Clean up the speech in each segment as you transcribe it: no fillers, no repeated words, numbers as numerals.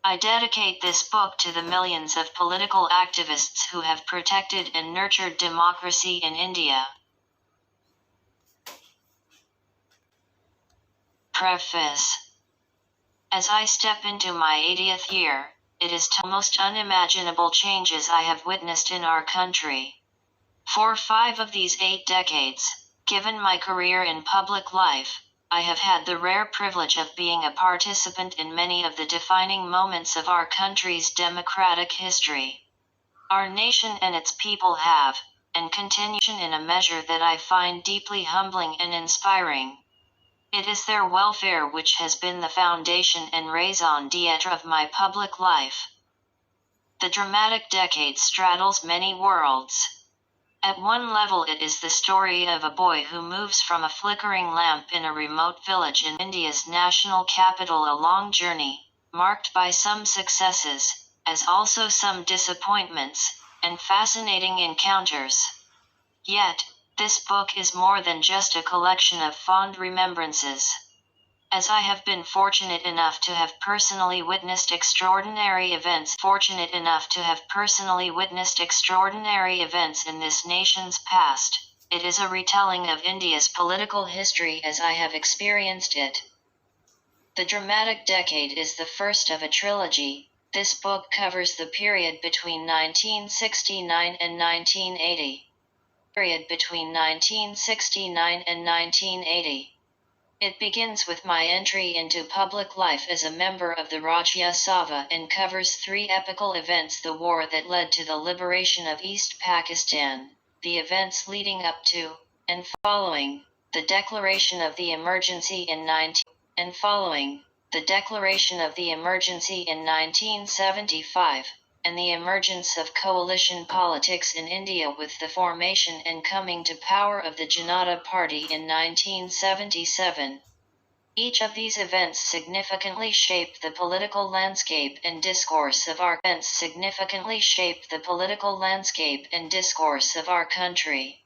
I dedicate this book to the millions of political activists who have protected and nurtured democracy in India. Preface. As I step into my 80th year, it is the most unimaginable changes I have witnessed in our country. For 5 of these 8 decades, given my career in public life, I have had the rare privilege of being a participant in many of the defining moments of our country's democratic history. Our nation and its people have, and continue in a measure that I find deeply humbling and inspiring. It is their welfare which has been the foundation and raison d'etre of my public life. The dramatic decade straddles many worlds. At one level it is the story of a boy who moves from a flickering lamp in a remote village in India's national capital, a long journey, marked by some successes, as also some disappointments, and fascinating encounters. Yet, this book is more than just a collection of fond remembrances. As I have been fortunate enough to have personally witnessed extraordinary events in this nation's past, it is a retelling of India's political history as I have experienced it. The dramatic decade is the first of a trilogy. This book covers the period between 1969 and 1980. It begins with my entry into public life as a member of the Rajya Sabha and covers 3 epical events: the war that led to the liberation of East Pakistan, the events leading up to, and following, the declaration of the emergency in 1975, and the emergence of coalition politics in India with the formation and coming to power of the Janata Party in 1977. Each of these events significantly shaped the political landscape and discourse of our country.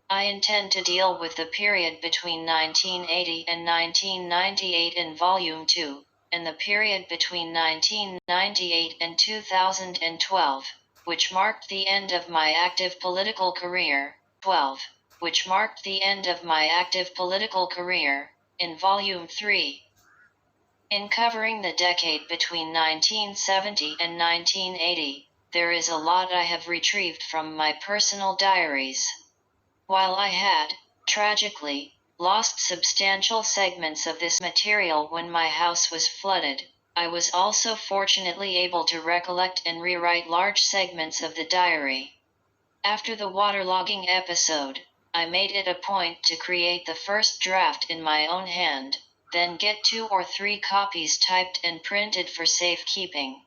I intend to deal with the period between 1980 and 1998 in Volume 2, and the period between 1998 and 2012, which marked the end of my active political career, in Volume 3. In covering the decade between 1970 and 1980, there is a lot I have retrieved from my personal diaries. While I had, tragically, lost substantial segments of this material when my house was flooded, I was also fortunately able to recollect and rewrite large segments of the diary. After the waterlogging episode, I made it a point to create the first draft in my own hand, then get 2 or 3 copies typed and printed for safekeeping.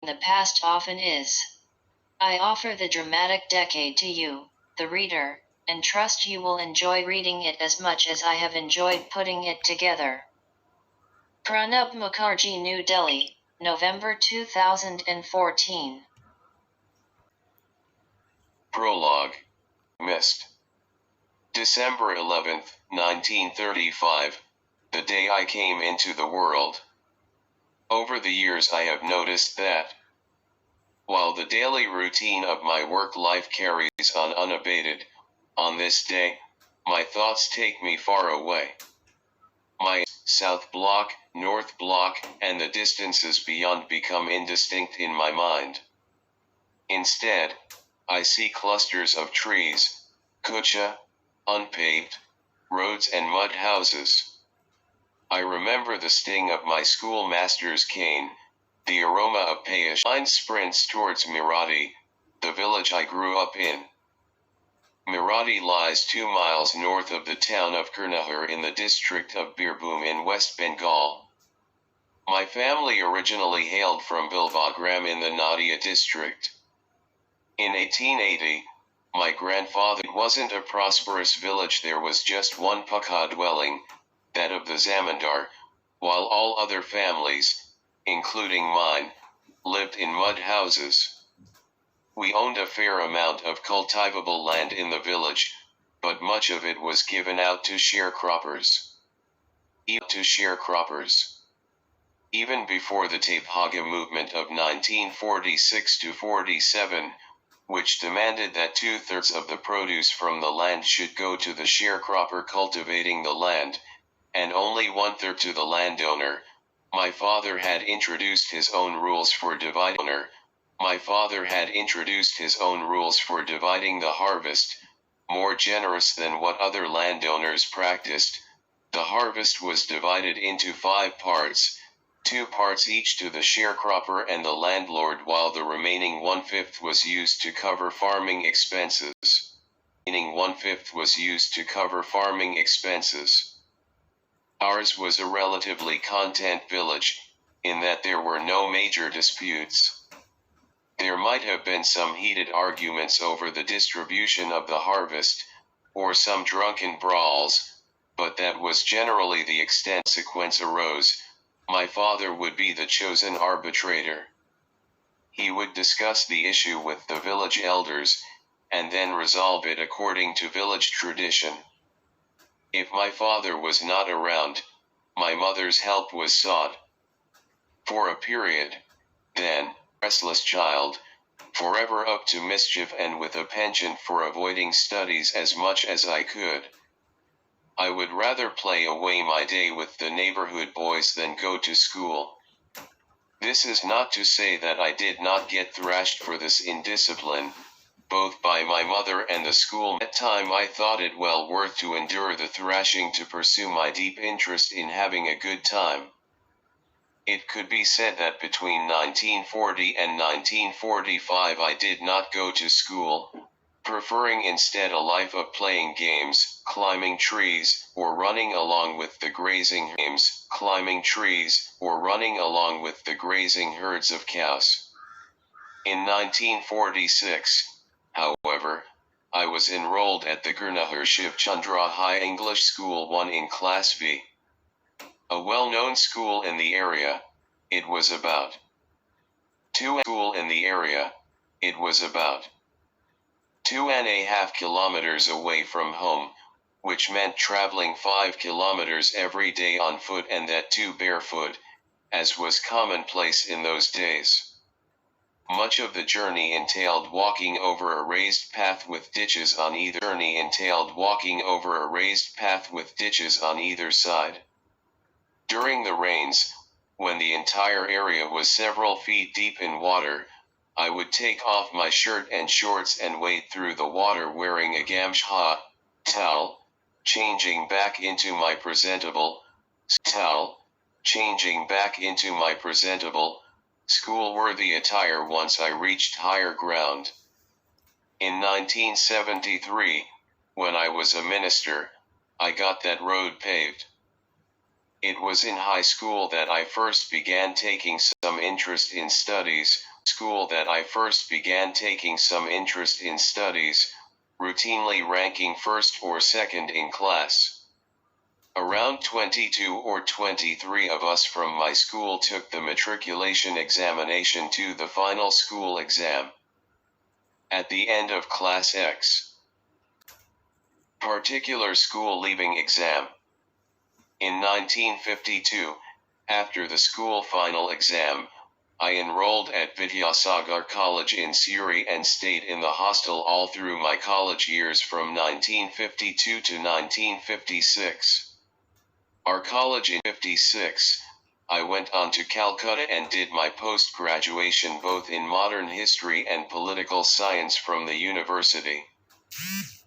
The past often is. I offer the dramatic decade to you, the reader, and trust you will enjoy reading it as much as I have enjoyed putting it together. Pranab Mukherjee, New Delhi, November 2014. Prologue. Missed. December 11, 1935, the day I came into the world. Over the years I have noticed that, while the daily routine of my work life carries on unabated, on this day, my thoughts take me far away. My South Block, North Block, and the distances beyond become indistinct in my mind. Instead, I see clusters of trees, kucha, unpaved, roads and mud houses. I remember the sting of my schoolmaster's cane, the aroma of payish. Mine sprints towards Meerut, the village I grew up in. Meerut lies 2 miles north of the town of Karnahar in the district of Birbhum in West Bengal. My family originally hailed from Bilvagram in the Nadia district. In 1880, my grandfather wasn't a prosperous village. There was just one pakha dwelling, that of the zamindar, while all other families, including mine, lived in mud houses. We owned a fair amount of cultivable land in the village, but much of it was given out to sharecroppers. Even before the Taphaga movement of 1946 to 47, which demanded that 2/3 of the produce from the land should go to the sharecropper cultivating the land, and only 1/3 to the landowner, my father had introduced his own rules for dividing the harvest, more generous than what other landowners practiced. The harvest was divided into 5 parts, 2 parts each to the sharecropper and the landlord, while the remaining 1/5 was used to cover farming expenses. Ours was a relatively content village, in that there were no major disputes. There might have been some heated arguments over the distribution of the harvest, or some drunken brawls, but that was generally the extent. Consequence arose, my father would be the chosen arbitrator. He would discuss the issue with the village elders, and then resolve it according to village tradition. If my father was not around, my mother's help was sought. For a period, then, restless child, forever up to mischief and with a penchant for avoiding studies as much as I could. I would rather play away my day with the neighborhood boys than go to school. This is not to say that I did not get thrashed for this indiscipline, both by my mother and the school. At that time I thought it well worth to endure the thrashing to pursue my deep interest in having a good time. It could be said that between 1940 and 1945 I did not go to school, preferring instead a life of playing games, climbing trees, or running along with the grazing herds of cows. In 1946, however, I was enrolled at the Gurnaher Shiv Chandra High English School 1 in Class V. A well-known school in the area. It was about 2.5 kilometers away from home, which meant traveling 5 kilometers every day on foot, and that too barefoot, as was commonplace in those days. Much of the journey entailed walking over a raised path with ditches on either side. During the rains, when the entire area was several feet deep in water, I would take off my shirt and shorts and wade through the water wearing a gamsha towel, changing back into my presentable school-worthy attire once I reached higher ground. In 1973, when I was a minister, I got that road paved. It was in high school that I first began taking some interest in studies, routinely ranking first or second in class. Around 22 or 23 of us from my school took the matriculation examination to the final school exam. At the end of Class X, particular school leaving exam. In 1952, after the school final exam, I enrolled at Vidyasagar College in Surrey and stayed in the hostel all through my college years from 1952 to 1956. Our college in 56, I went on to Calcutta and did my post-graduation both in modern history and political science from the university.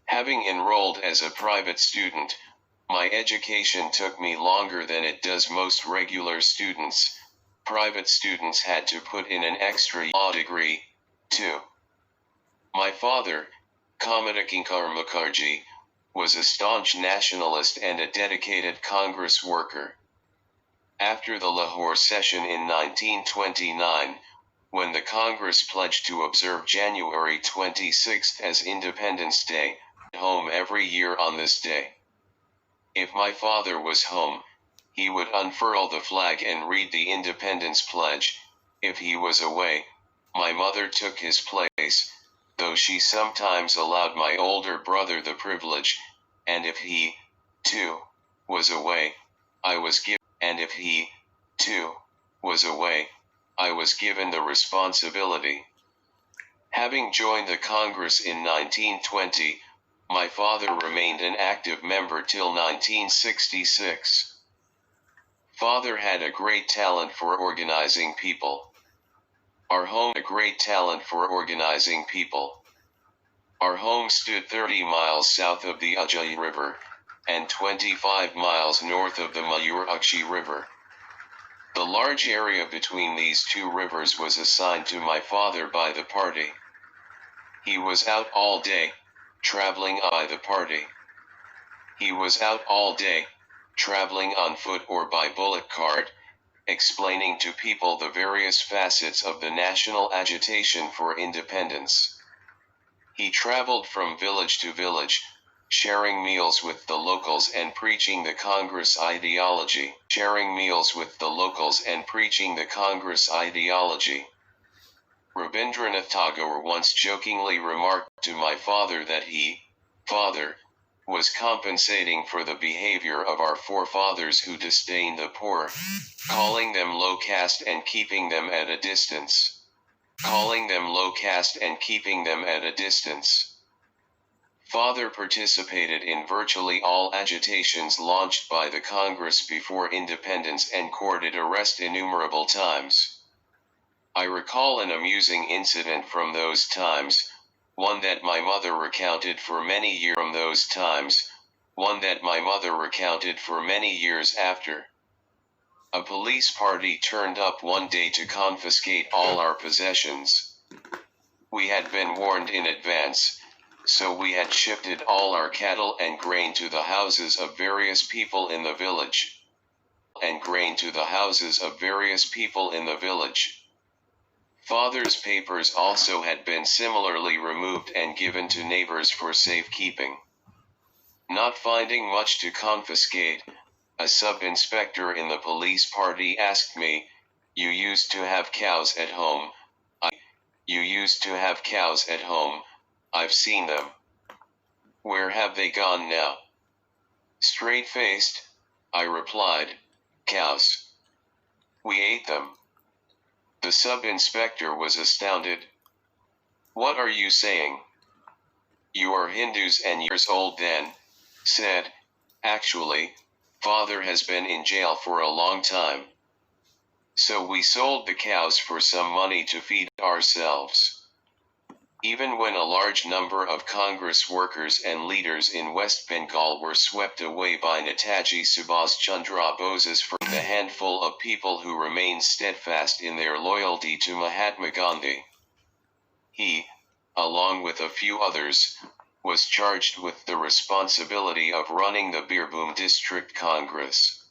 Having enrolled as a private student, my education took me longer than it does most regular students. Private students had to put in an extra law degree, too. My father, Kamadakinkar Mukherjee, was a staunch nationalist and a dedicated Congress worker. After the Lahore session in 1929, when the Congress pledged to observe January 26 as Independence Day, home every year on this day. If my father was home, he would unfurl the flag and read the Independence Pledge. If he was away, my mother took his place, though she sometimes allowed my older brother the privilege, and if he, too, was away, I was given, was away, I was given the responsibility. Having joined the Congress in 1920, my father remained an active member till 1966. Father had a great talent for organizing people. Our home a great talent for organizing people. Our home stood 30 miles south of the Ujjayi River, and 25 miles north of the Mayur-Akshi River. The large area between these two rivers was assigned to my father by the party. He was out all day, traveling by the party. He was out all day, traveling on foot or by bullock cart, explaining to people the various facets of the national agitation for independence. He traveled from village to village, sharing meals with the locals and preaching the Congress ideology. Rabindranath Tagore once jokingly remarked to my father that he, father, was compensating for the behavior of our forefathers who disdained the poor, calling them low caste and keeping them at a distance. Father participated in virtually all agitations launched by the Congress before independence and courted arrest innumerable times. I recall an amusing incident from those times, one that my mother recounted for many years after. A police party turned up one day to confiscate all our possessions. We had been warned in advance, so we had shifted all our cattle and grain to the houses of various people in the village. Father's papers also had been similarly removed and given to neighbors for safekeeping. Not finding much to confiscate, a sub-inspector in the police party asked me, "You used to have cows at home?" "I've seen them." "Where have they gone now?" Straight-faced, I replied, "Cows. We ate them." The sub-inspector was astounded. "What are you saying? You are Hindus and years old then," said, "Actually, Father has been in jail for a long time. So we sold the cows for some money to feed ourselves." Even when a large number of Congress workers and leaders in West Bengal were swept away by Netaji Subhas Chandra Bose's the handful of people who remained steadfast in their loyalty to Mahatma Gandhi. He, along with a few others, was charged with the responsibility of running the Birbhum District Congress.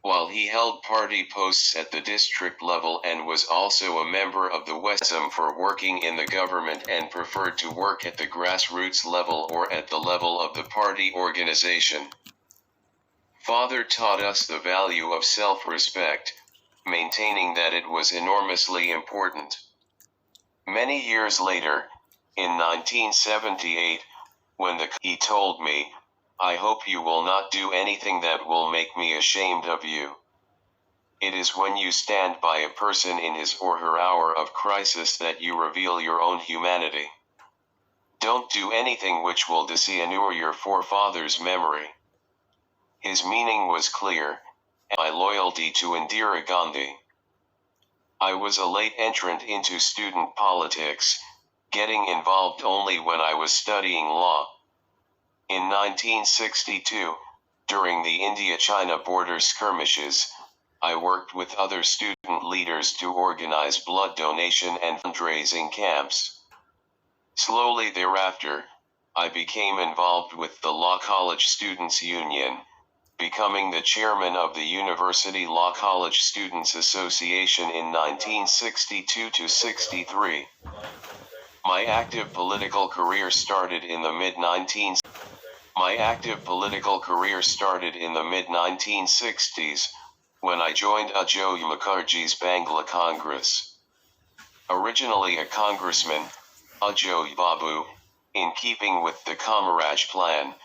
While he held party posts at the district level and was also a member of the Wesam for working in the government and preferred to work at the grassroots level or at the level of the party organization. Father taught us the value of self-respect, maintaining that it was enormously important. Many years later, in 1978, he told me, "I hope you will not do anything that will make me ashamed of you. It is when you stand by a person in his or her hour of crisis that you reveal your own humanity. Don't do anything which will dishonor your forefathers' memory." His meaning was clear, and my loyalty to Indira Gandhi. I was a late entrant into student politics, getting involved only when I was studying law. In 1962, during the India-China border skirmishes, I worked with other student leaders to organize blood donation and fundraising camps. Slowly thereafter, I became involved with the Law College Students Union, becoming the chairman of the University Law College Students Association in 1962-63. My active political career started in the mid-1960s, when I joined Ajoy Mukherjee's Bangla Congress. Originally a congressman, Ajoy Babu, in keeping with the Kamaraj Plan,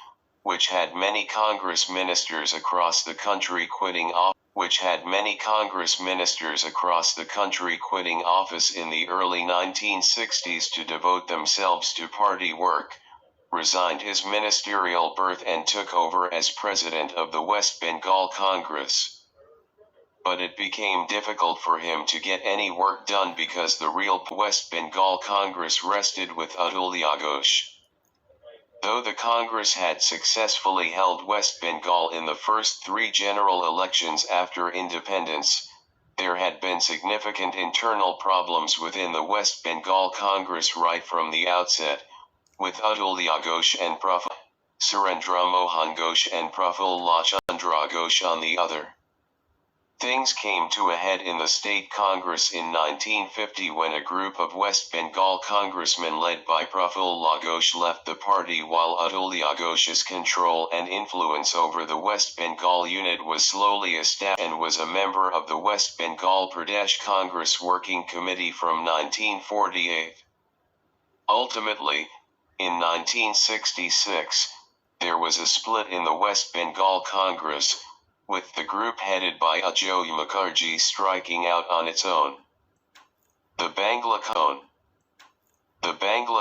which had many Congress ministers across the country quitting office, which had many Congress ministers across the country quitting office in the early 1960s to devote themselves to party work, resigned his ministerial berth and took over as president of the West Bengal Congress. But it became difficult for him to get any work done because the real West Bengal Congress rested with Atulya Ghosh. Though the Congress had successfully held West Bengal in the first 3 general elections after independence, there had been significant internal problems within the West Bengal Congress right from the outset, with Atulya Ghosh and Surendra Mohan Ghosh and Prafulla Chandra Ghosh on the other. Things came to a head in the state Congress in 1950 when a group of West Bengal congressmen led by Prafulla Ghosh left the party while Atulya Ghosh's control and influence over the West Bengal unit was slowly established and was a member of the West Bengal Pradesh Congress Working Committee from 1948. Ultimately, in 1966, there was a split in the West Bengal Congress, with the group headed by Ajoy Mukherjee striking out on its own. The Bangla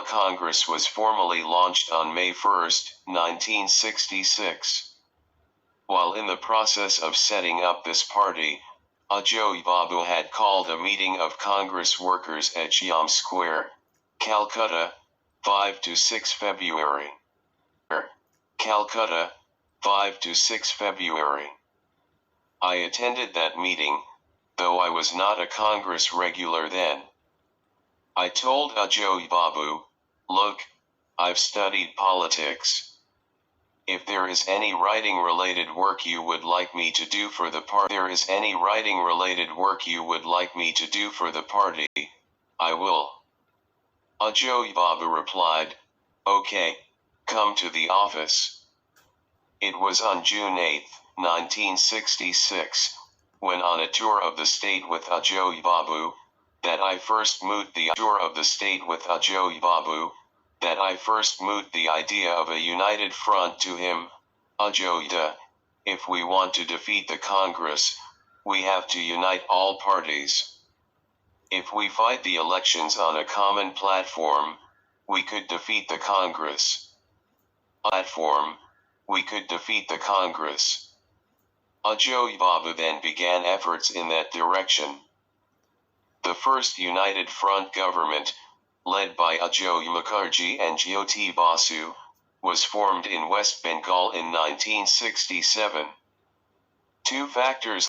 Congress was formally launched on May 1, 1966. While in the process of setting up this party, Ajoy Babu had called a meeting of Congress workers at Shyam Square, Calcutta, 5 to 6 February. Calcutta, 5 to 6 February. I attended that meeting, though I was not a Congress regular then. I told Ajoy Babu, "Look, I've studied politics. If there is any writing-related work you would like me to do for the party, I will." Ajoy Babu replied, "Okay, come to the office." It was on June 8, 1966, when on a tour of the state with Ajoy Babu, that I first mooted the idea of a united front to him. "Ajoy, if we want to defeat the Congress, we have to unite all parties. If we fight the elections on a common platform, we could defeat the Congress." Ajoy Babu then began efforts in that direction. The first United Front government, led by Ajoy Mukherjee and Jyoti Basu, was formed in West Bengal in 1967. Two factors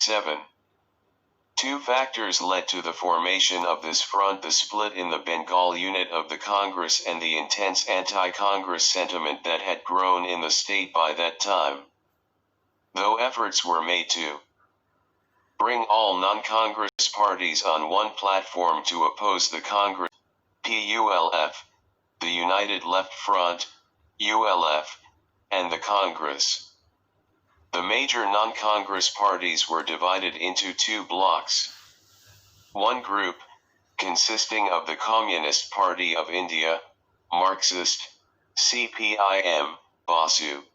led to the formation of this front: the split in the Bengal unit of the Congress and the intense anti-Congress sentiment that had grown in the state by that time. Though efforts were made to bring all non-Congress parties on one platform to oppose the Congress, PULF, the United Left Front, ULF, and the Congress, the major non-Congress parties were divided into 2 blocks. One group, consisting of the Communist Party of India, Marxist, CPIM, Basu.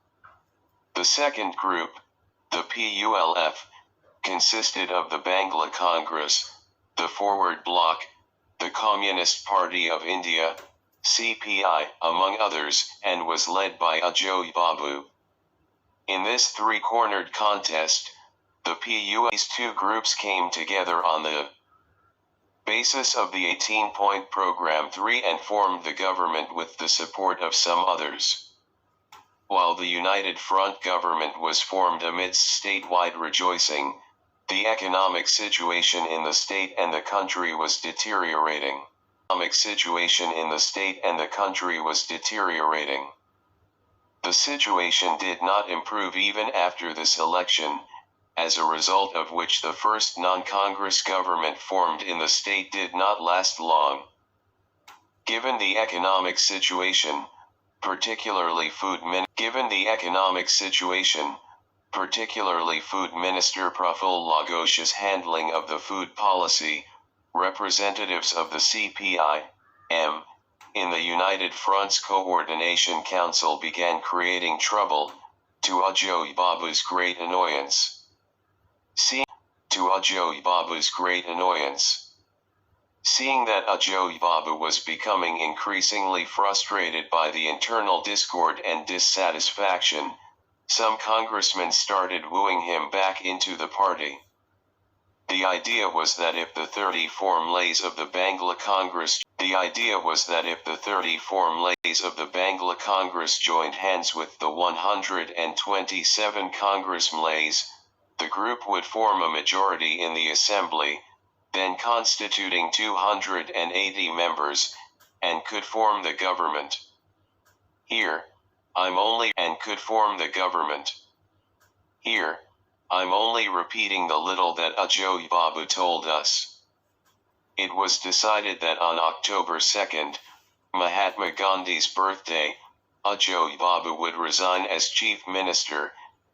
The second group, the PULF, consisted of the Bangla Congress, the Forward Bloc, the Communist Party of India, CPI, among others, and was led by Ajoy Babu. In this 3-cornered contest, these 2 groups came together on the basis of the 18-point program 3 and formed the government with the support of some others. While the United Front government was formed amidst statewide rejoicing, the economic situation in the state and the country was deteriorating. The situation did not improve even after this election, as a result of which the first non-Congress government formed in the state did not last long. Given the economic situation, particularly Food Minister Prafulla Ghosh's handling of the food policy, representatives of the CPI-M in the United Front's Coordination Council began creating trouble, to Ajoy Babu's great annoyance. to Ajoy Babu's great annoyance. Seeing that Ajoy Babu was becoming increasingly frustrated by the internal discord and dissatisfaction, some congressmen started wooing him back into the party. The idea was that if the 30 formulays of the Bangla Congress joined hands with the 127 Congressmlays, the group would form a majority in the assembly, then constituting 280 members, and could form the government. Here, I'm only repeating the little that Ajoy Babu told us. It was decided that on October 2nd, Mahatma Gandhi's birthday, Ajoy Babu would resign as Chief Minister,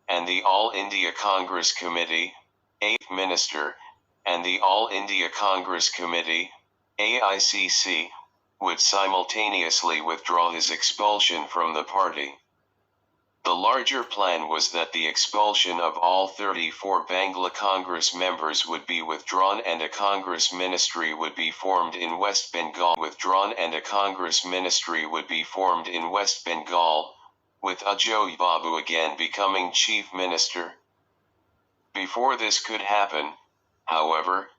and the All India Congress Committee, 8th Minister, and the All India Congress Committee, AICC, would simultaneously withdraw his expulsion from the party. The larger plan was that the expulsion of all 34 Bangla Congress members would be withdrawn and a Congress ministry would be formed in West Bengal, with Ajoy Babu again becoming Chief Minister. Before this could happen, however,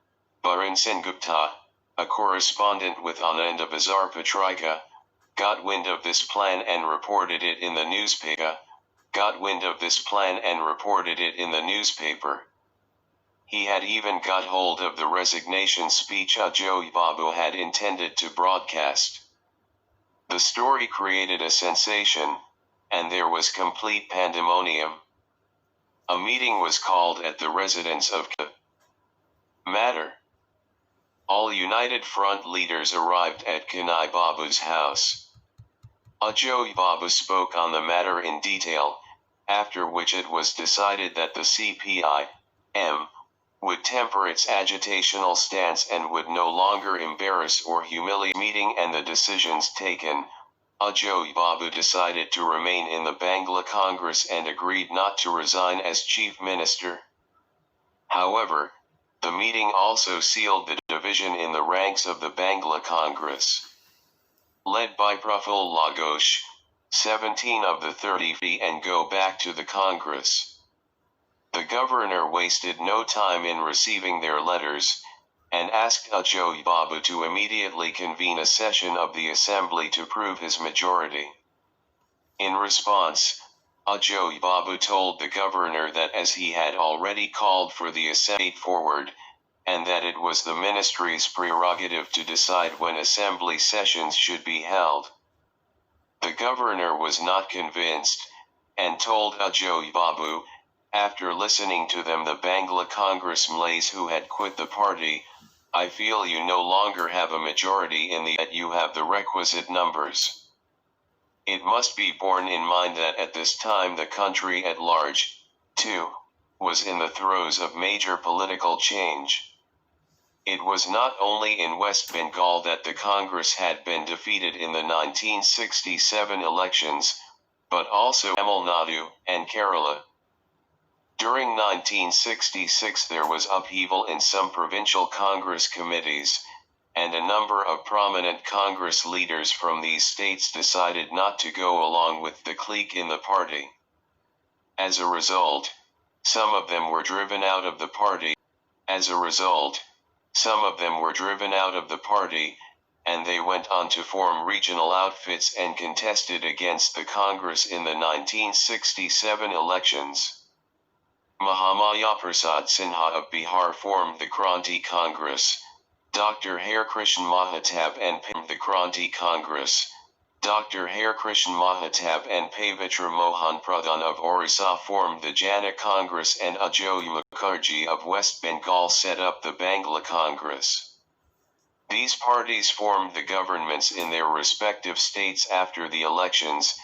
Bharan Sengupta, a correspondent with Ananda Bazar Patrika, got wind of this plan and reported it in the newspaper. He had even got hold of the resignation speech Ajoy Babu had intended to broadcast. The story created a sensation, and there was complete pandemonium. A meeting was called at the residence of Matter. All United Front leaders arrived at Kanai Babu's house. Ajoy Babu spoke on the matter in detail, after which it was decided that the CPI-M would temper its agitational stance and would no longer embarrass or humiliate the meeting and the decisions taken. Ajoy Babu decided to remain in the Bangla Congress and agreed not to resign as Chief Minister. However, the meeting also sealed the division in the ranks of the Bangla Congress. Led by Praful Ghosh, 17 of the 30 and go back to the Congress. The governor wasted no time in receiving their letters, and asked Ajoy Babu to immediately convene a session of the assembly to prove his majority. In response, Ajoy Babu told the governor that as he had already called for the assembly forward, and that it was the ministry's prerogative to decide when assembly sessions should be held. The governor was not convinced, and told Ajoy Babu, after listening to them the Bangla Congress Malays who had quit the party, I feel you no longer have a majority in the that you have the requisite numbers. It must be borne in mind that at this time the country at large, too, was in the throes of major political change. It was not only in West Bengal that the Congress had been defeated in the 1967 elections, but also Tamil Nadu and Kerala. During 1966 there was upheaval in some provincial Congress committees, and a number of prominent Congress leaders from these states decided not to go along with the clique in the party. As a result, some of them were driven out of the party. And they went on to form regional outfits and contested against the Congress in the 1967 elections. Mahamayaprasad Sinha of Bihar formed the Kranti Congress, Dr. Harekrishan Mahatab and the Kranti Congress, Dr. Harekrishan Mahatab and Pavitra Mohan Pradhan of Orissa formed the Jana Congress, and Ajoy Mukherjee of West Bengal set up the Bangla Congress. These parties formed the governments in their respective states after the elections,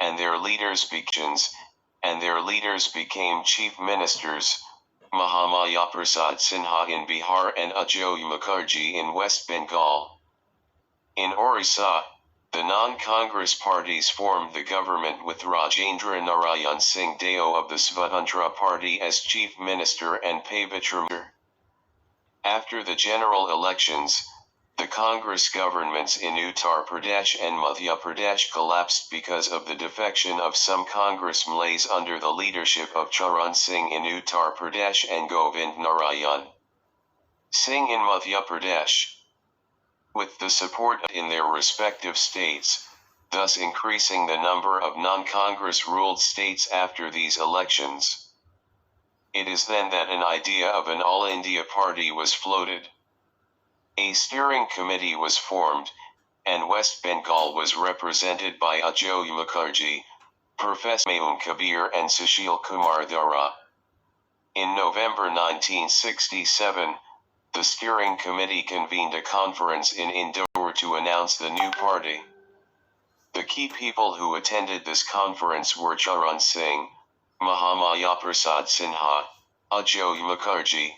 and their leaders became chief ministers, Mahamayaprasad Sinha in Bihar and Ajoy Mukherjee in West Bengal. In Orissa, the non-Congress parties formed the government with Rajendra Narayan Singh Deo of the Svatantra Party as chief minister and Pavitra. After the general elections, the Congress governments in Uttar Pradesh and Madhya Pradesh collapsed because of the defection of some Congress MLAs under the leadership of Charan Singh in Uttar Pradesh and Govind Narayan Singh in Madhya Pradesh, with the support in their respective states, thus increasing the number of non-Congress ruled states after these elections. It is then that an idea of an All India Party was floated. A steering committee was formed, and West Bengal was represented by Ajoy Mukherjee, Professor Humayun Kabir and Sushil Kumar Dara. In November 1967, the steering committee convened a conference in Indore to announce the new party. The key people who attended this conference were Charan Singh, Mahamaya Prasad Sinha, Ajoy Mukherjee,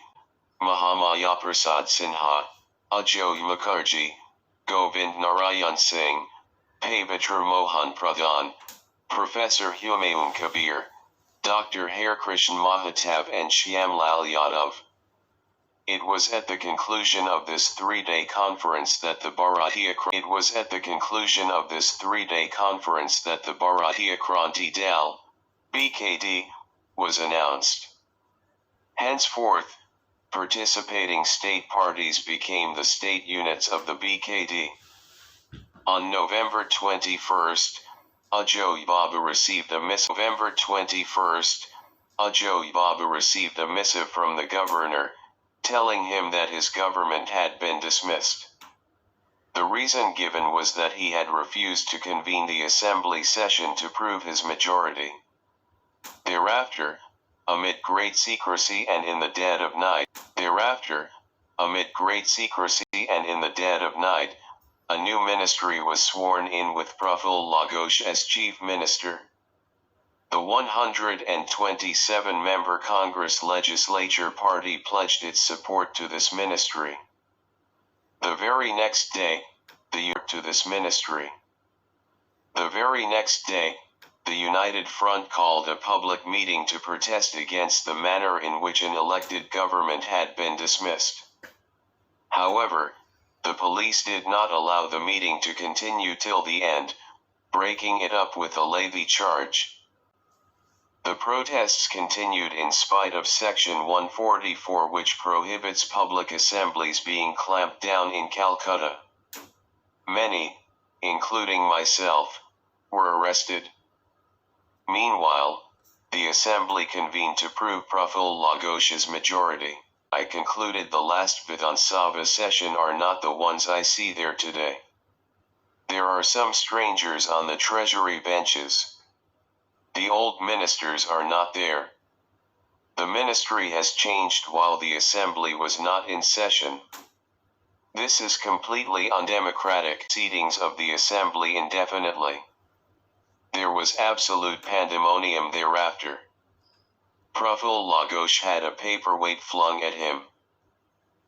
Mahamaya Prasad Sinha, Ajoy Mukherjee, Govind Narayan Singh, Pavitra Mohan Pradhan, Professor Humayun Kabir, Dr. Harekrishan Mahatab and Shyamlal Yadav. It was at the conclusion of this three-day conference that the Bharatiya Kranti Dal, BKD, was announced. Henceforth, participating state parties became the state units of the BKD. On November 21st, Ajoy Baba received a missive. From the governor, telling him that his government had been dismissed. The reason given was that he had refused to convene the assembly session to prove his majority. Thereafter, amid great secrecy and in the dead of night, a new ministry was sworn in with Praful Laghosh as chief minister. The 127-member Congress legislature party pledged its support to this ministry. The very next day, the United Front called a public meeting to protest against the manner in which an elected government had been dismissed. However, the police did not allow the meeting to continue till the end, breaking it up with a levy charge. The protests continued in spite of Section 144, which prohibits public assemblies being clamped down in Calcutta. Many, including myself, were arrested. Meanwhile, the assembly convened to prove Praful Laghosh's majority. I concluded the last Vidhan Sabha session are not the ones I see there today. There are some strangers on the treasury benches. The old ministers are not there. The ministry has changed while the assembly was not in session. This is completely undemocratic. Seatings of the assembly indefinitely. There was absolute pandemonium thereafter. Praful Laghosh had a paperweight flung at him.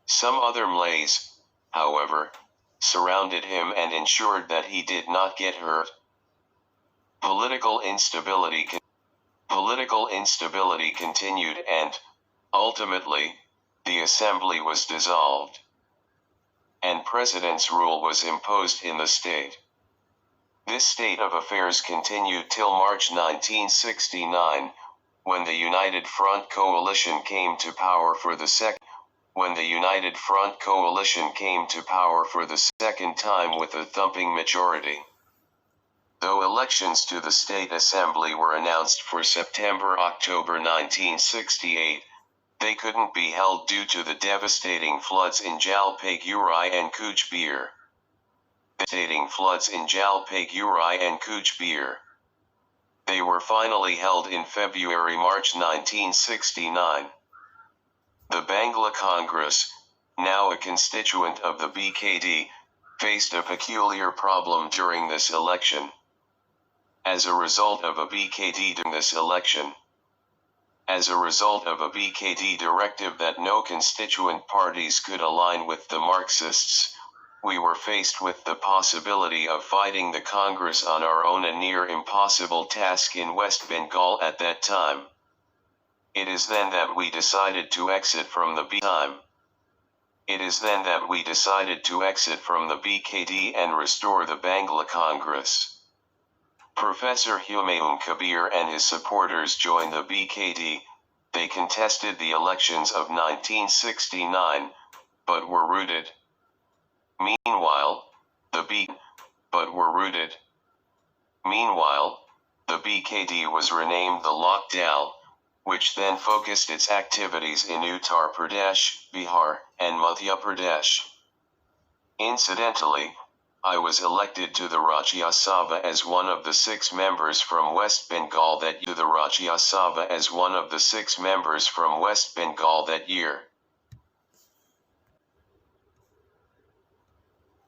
Some other MLAs, however, surrounded him and ensured that he did not get hurt. Political instability continued and, ultimately, the assembly was dissolved. And president's rule was imposed in the state. This state of affairs continued till March 1969, when the United Front coalition came to power for the second time with a thumping majority. Though elections to the State Assembly were announced for September-October 1968, they couldn't be held due to the devastating floods in Jalpaiguri and Cooch Behar. They were finally held in February-March 1969. The Bangla Congress, now a constituent of the BKD, faced a peculiar problem during this election. As a result of a BKD directive that no constituent parties could align with the Marxists, we were faced with the possibility of fighting the Congress on our own, a near impossible task in West Bengal at that time. It is then that we decided to exit from the time. It is then that we decided to exit from the BKD and restore the Bangla Congress. Professor Humayun Kabir and his supporters joined the BKD. They contested the elections of 1969, but were routed. Meanwhile, the BKD was renamed the Lok Dal, which then focused its activities in Uttar Pradesh, Bihar, and Madhya Pradesh. Incidentally, I was elected to the Rajya Sabha as one of the 6 members from West Bengal that year.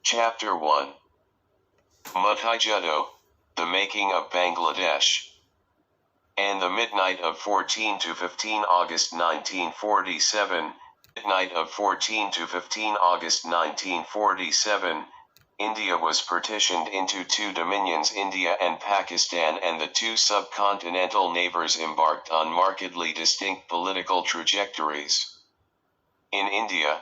Chapter 1. Muthijudo, the making of Bangladesh. And the midnight of 14 to 15 August 1947, India was partitioned into 2 dominions, India and Pakistan, and the 2 subcontinental neighbors embarked on markedly distinct political trajectories. In India,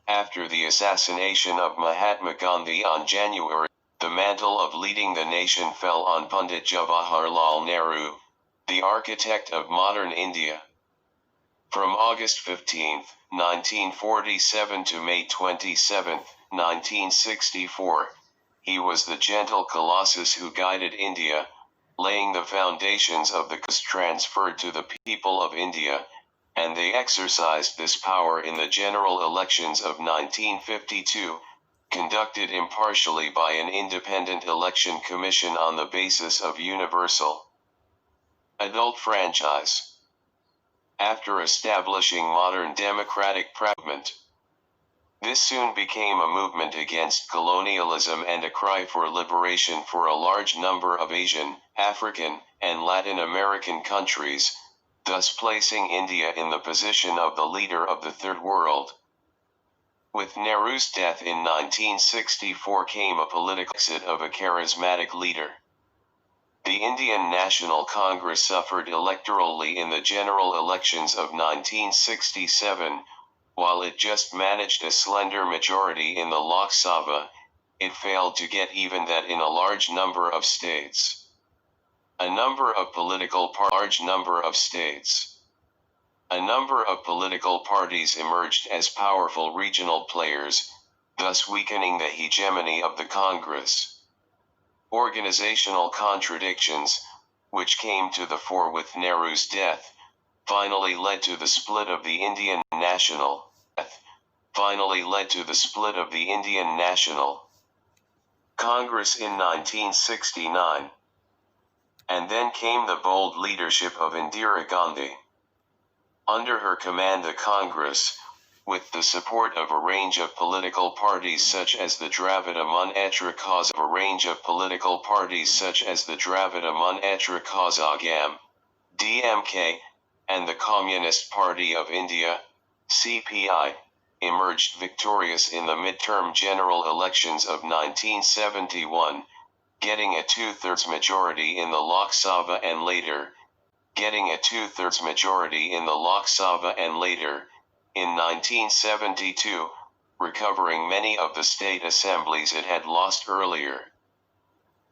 after the assassination of Mahatma Gandhi on January, the mantle of leading the nation fell on Pandit Jawaharlal Nehru, the architect of modern India. From August 15, 1947 to May 27, 1964, he was the gentle colossus who guided India, laying the foundations of the cause transferred to the people of India, and they exercised this power in the general elections of 1952, conducted impartially by an independent election commission on the basis of universal adult franchise. After establishing modern democratic parliament, this soon became a movement against colonialism and a cry for liberation for a large number of Asian, African, and Latin American countries, thus placing India in the position of the leader of the Third World. With Nehru's death in 1964 came a political exit of a charismatic leader. The Indian National Congress suffered electorally in the general elections of 1967, while it just managed a slender majority in the Lok Sabha. It failed to get even that in a large number of states. A number of political parties emerged as powerful regional players, thus weakening the hegemony of the Congress. Organizational contradictions, which came to the fore with Nehru's death, finally led to the split of the Indian National Congress in 1969. And then came the bold leadership of Indira Gandhi. Under her command the Congress, with the support of a range of political parties such as the Dravida Munnetra Kazhagam, DMK, and the Communist Party of India, CPI, emerged victorious in the midterm general elections of 1971, getting a 2/3 majority in the Lok Sabha and later, in 1972, recovering many of the state assemblies it had lost earlier.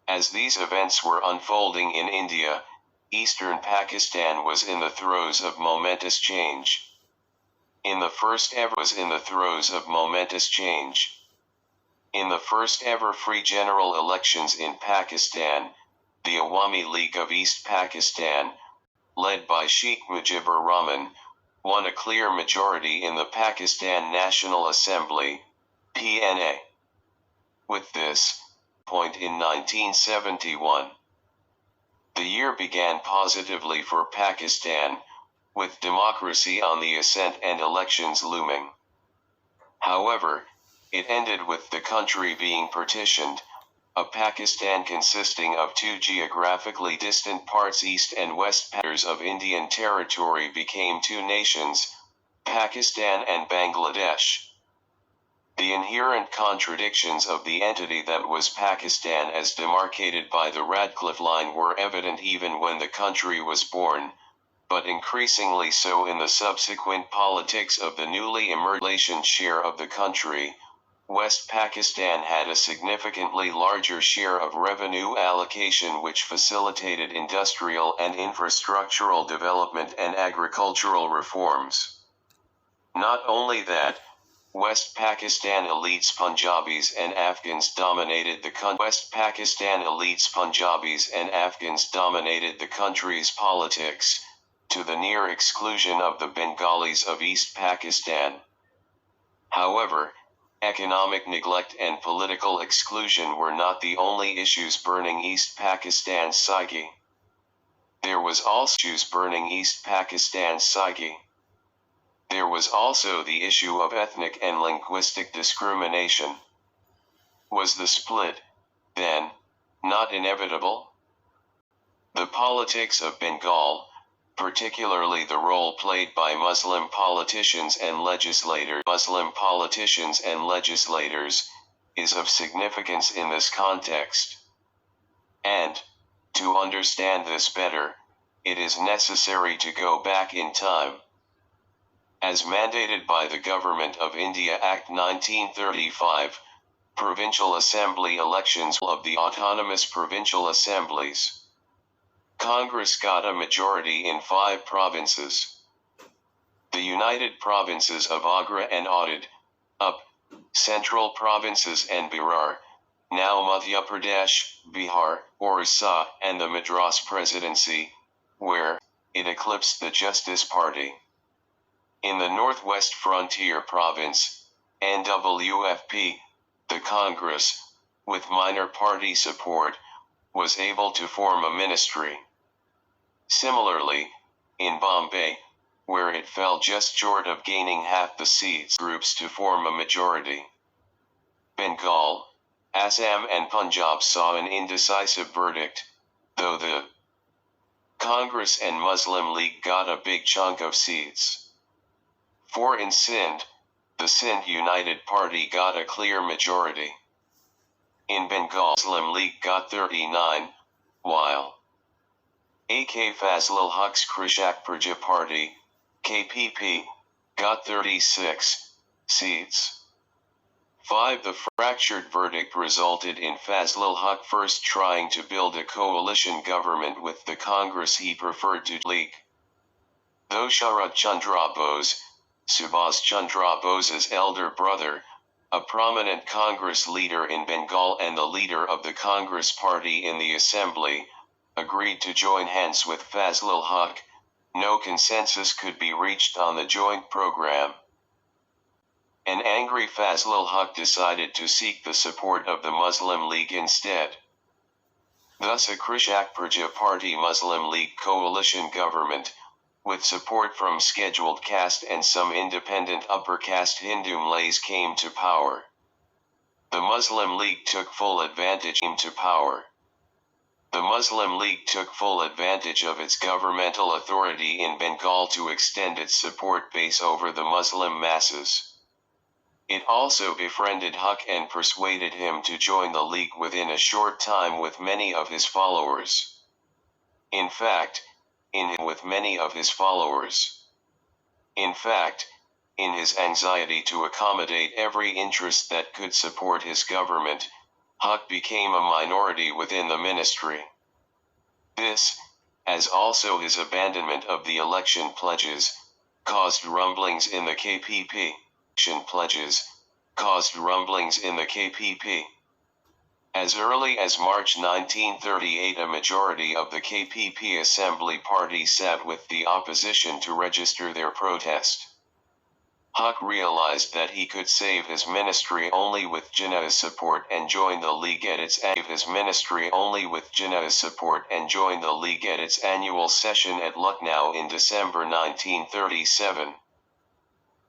As these events were unfolding in India, eastern Pakistan was in the throes of momentous change. In the first ever free general elections in Pakistan, the Awami League of East Pakistan, led by Sheikh Mujibur Rahman, won a clear majority in the Pakistan National Assembly, PNA. With this point in 1971, the year began positively for Pakistan, with democracy on the ascent and elections looming. However, it ended with the country being partitioned, a Pakistan consisting of 2 geographically distant parts, east and west patterns of Indian territory, became 2 nations, Pakistan and Bangladesh. The inherent contradictions of the entity that was Pakistan as demarcated by the Radcliffe Line were evident even when the country was born, but increasingly so in the subsequent politics of the newly emerged share of the country, West Pakistan had a significantly larger share of revenue allocation which facilitated industrial and infrastructural development and agricultural reforms. Not only that, West Pakistan elites Punjabis and Afghans dominated the country's politics, to the near exclusion of the Bengalis of East Pakistan. However, economic neglect and political exclusion were not the only issues burning East Pakistan's psyche. There was also the issue of ethnic and linguistic discrimination. Was the split, then, not inevitable? The politics of Bengal, particularly the role played by Muslim politicians and legislators, is of significance in this context. And, to understand this better, it is necessary to go back in time. As mandated by the Government of India Act 1935, provincial assembly elections of the autonomous provincial assemblies. Congress got a majority in 5 provinces. The United Provinces of Agra and Oudh, Central Provinces and Bihar, now Madhya Pradesh, Bihar, Orissa, and the Madras Presidency, where it eclipsed the Justice Party. In the Northwest Frontier Province, NWFP, the Congress, with minor party support, was able to form a ministry. Similarly, in Bombay, where it fell just short of gaining half the seats, groups to form a majority. Bengal, Assam and Punjab saw an indecisive verdict, though the Congress and Muslim League got a big chunk of seats. For in Sindh, the Sindh United Party got a clear majority. In Bengal, Muslim League got 39, while AK Fazlul Huq's Krishak Praja Party, KPP, got 36 seats. 5. The fractured verdict resulted in Fazlul Huq first trying to build a coalition government with the Congress he preferred to League. Though Sharad Chandra Bose, Subhas Chandra Bose's elder brother, a prominent Congress leader in Bengal and the leader of the Congress party in the assembly, agreed to join hands with Fazlul Huq, no consensus could be reached on the joint program. An angry Fazlul Huq decided to seek the support of the Muslim League instead. Thus a Krishak Praja Party Muslim League coalition government, with support from scheduled caste and some independent upper caste Hindu Malays came to power. The Muslim League took full advantage of its governmental authority in Bengal to extend its support base over the Muslim masses. It also befriended Huq and persuaded him to join the League within a short time with many of his followers. In fact, in his anxiety to accommodate every interest that could support his government, Huq became a minority within the ministry. This, as also his abandonment of the election pledges, caused rumblings in the KPP. As early as March 1938, a majority of the KPP Assembly Party sat with the opposition to register their protest. Huq realized that he could save his ministry only with Janata's support and join the League at its annual session at Lucknow in December 1937.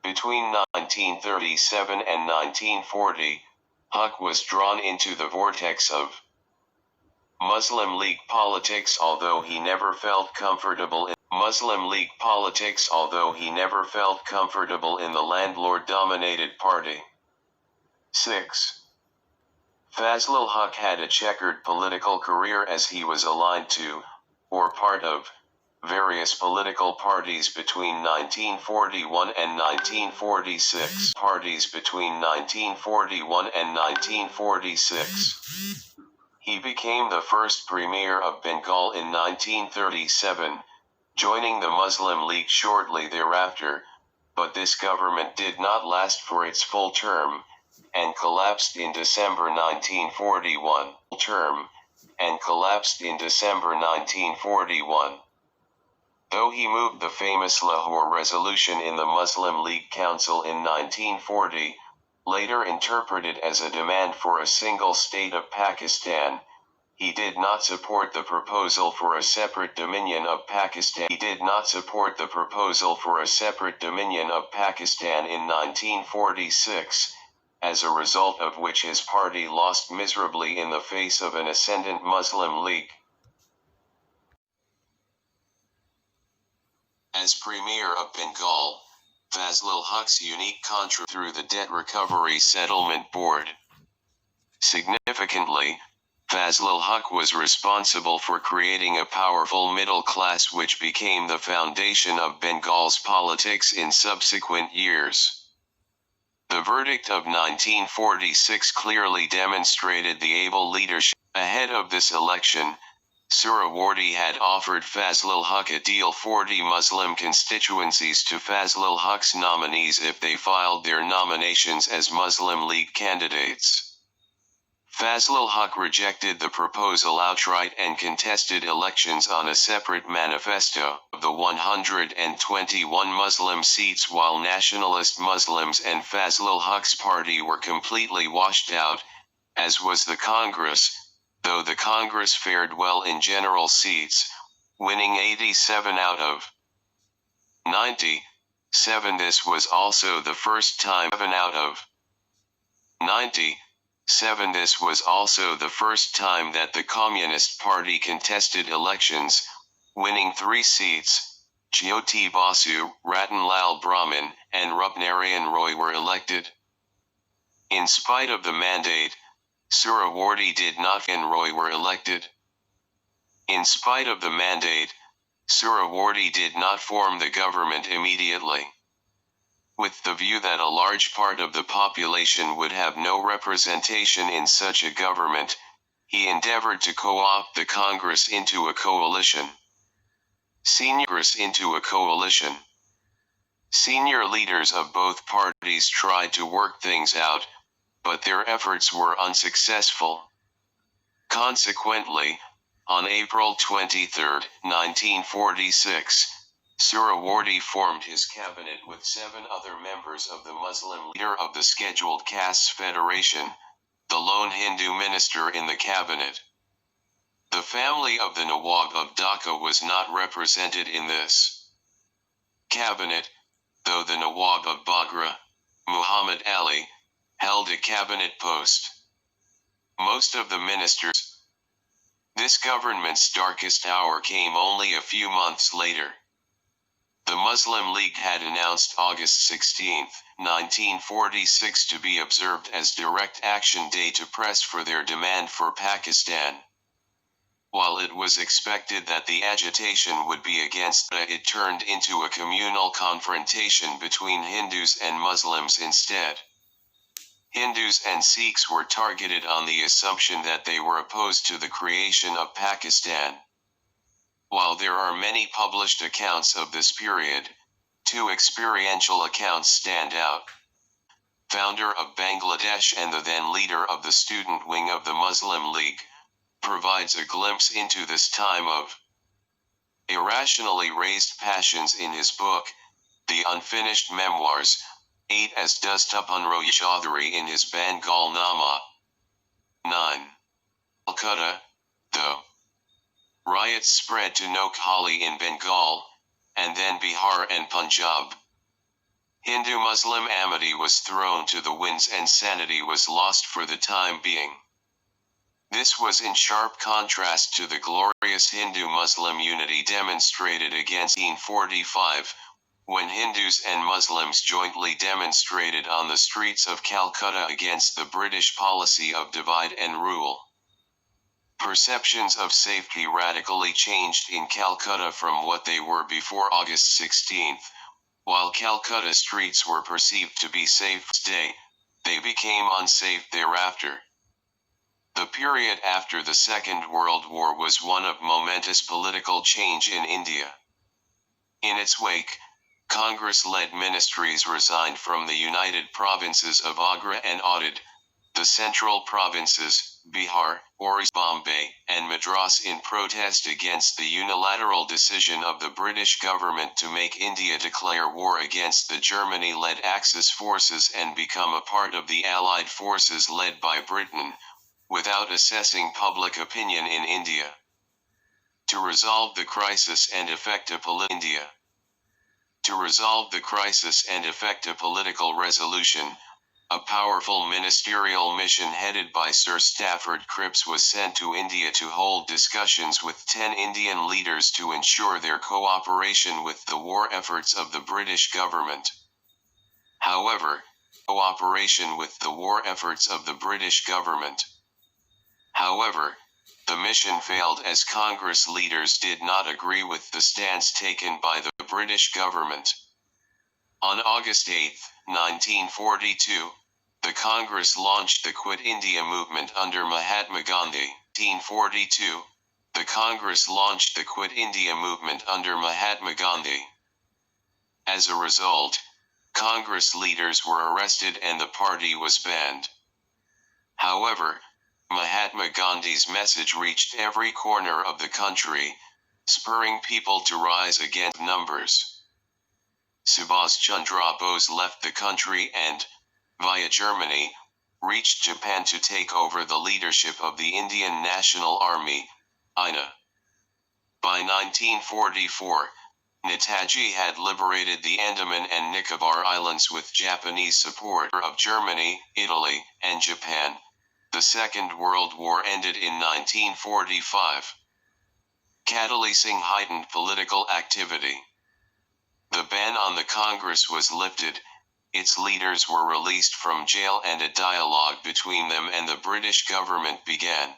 Between 1937 and 1940, Huq was drawn into the vortex of Muslim League politics, although he never felt comfortable in the landlord-dominated party. 6. Fazlul Huq had a checkered political career as he was aligned to, or part of, various political parties between 1941 and 1946. Parties between 1941 and 1946. He became the first premier of Bengal in 1937, joining the Muslim League shortly thereafter, but this government did not last for its full term, and collapsed in December 1941. Though he moved the famous Lahore Resolution in the Muslim League Council in 1940, later interpreted as a demand for a single state of Pakistan, he did not support the proposal for a separate dominion of Pakistan. in 1946, as a result of which his party lost miserably in the face of an ascendant Muslim League. As Premier of Bengal, Fazlul Huq's unique contribution through the Debt Recovery Settlement Board. Significantly, Fazlul Huq was responsible for creating a powerful middle class which became the foundation of Bengal's politics in subsequent years. The verdict of 1946 clearly demonstrated the able leadership. Ahead of this election, Suhrawardy had offered Fazlul Huq a deal: 40 Muslim constituencies to Fazlul Huq's nominees if they filed their nominations as Muslim League candidates. Fazlul Huq rejected the proposal outright and contested elections on a separate manifesto of the 121 Muslim seats, while nationalist Muslims and Fazlul Huq's party were completely washed out, as was the Congress, though the Congress fared well in general seats, winning 87 out of 97. This was also the first time 7 out of 97. This was also the first time that the Communist Party contested elections, winning 3 seats. Jyoti Basu, Ratan Lal Brahman, and Rupnarayan Roy were elected. In spite of the mandate, Suhrawardy did not, and Roy were elected. In spite of the mandate, Suhrawardy did not form the government immediately. With the view that a large part of the population would have no representation in such a government, he endeavored to co-opt the Congress into a coalition. Senior leaders of both parties tried to work things out, but their efforts were unsuccessful. Consequently, on April 23, 1946, Suhrawardy formed his cabinet with 7 other members of the Muslim leader of the Scheduled Castes Federation, the lone Hindu minister in the cabinet. The family of the Nawab of Dhaka was not represented in this cabinet, though the Nawab of Bagra, Muhammad Ali, held a cabinet post. Most of the ministers. This government's darkest hour came only a few months later. The Muslim League had announced August 16, 1946 to be observed as Direct Action Day to press for their demand for Pakistan. While it was expected that the agitation would be against it, turned into a communal confrontation between Hindus and Muslims instead. Hindus and Sikhs were targeted on the assumption that they were opposed to the creation of Pakistan. While there are many published accounts of this period, 2 experiential accounts stand out. Founder of Bangladesh and the then leader of the student wing of the Muslim League, provides a glimpse into this time of irrationally raised passions in his book, The Unfinished Memoirs, 8, as does Tapan Roy Chaudhary in his Bengal Nama. 9. Calcutta, though. Riots spread to Noakhali in Bengal, and then Bihar and Punjab. Hindu-Muslim amity was thrown to the winds and sanity was lost for the time being. This was in sharp contrast to the glorious Hindu-Muslim unity demonstrated against 1945, when Hindus and Muslims jointly demonstrated on the streets of Calcutta against the British policy of divide and rule. Perceptions of safety radically changed in Calcutta from what they were before August 16. While Calcutta streets were perceived to be safe today, they became unsafe thereafter. The period after the Second World War was one of momentous political change in India. In its wake, Congress-led ministries resigned from the United Provinces of Agra and Oudh, the central provinces, Bihar, Orissa, Bombay, and Madras in protest against the unilateral decision of the British government to make India declare war against the Germany-led Axis forces and become a part of the Allied forces led by Britain, without assessing public opinion in India. To resolve the crisis and effect a political resolution, a powerful ministerial mission headed by Sir Stafford Cripps was sent to India to hold discussions with 10 Indian leaders to ensure their cooperation with the war efforts of the British government. However, the mission failed as Congress leaders did not agree with the stance taken by the British government. On August 8, 1942, the Congress launched the Quit India movement under Mahatma Gandhi. As a result, Congress leaders were arrested and the party was banned. However, Mahatma Gandhi's message reached every corner of the country, spurring people to rise against numbers. Subhas Chandra Bose left the country and, via Germany, reached Japan to take over the leadership of the Indian National Army, INA. By 1944, Netaji had liberated the Andaman and Nicobar Islands with Japanese support of Germany, Italy, and Japan. The Second World War ended in 1945. Catalyzing heightened political activity. The ban on the Congress was lifted, its leaders were released from jail and a dialogue between them and the British government began.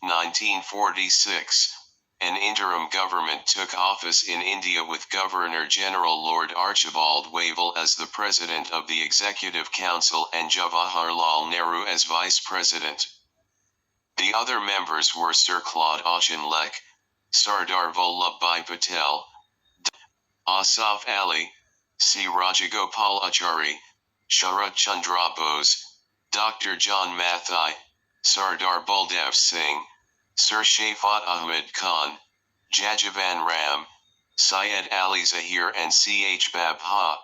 1946. An interim government took office in India with Governor-General Lord Archibald Wavell as the President of the Executive Council and Jawaharlal Nehru as Vice President. The other members were Sir Claude Auchinleck, Sardar Vallabhbhai Patel, Asaf Ali, C. Rajagopalachari, Sharat Chandra Bose, Dr. John Mathai, Sardar Baldev Singh, Sir Shafat Ahmed Khan, Jajavan Ram, Syed Ali Zahir and C.H. Babha.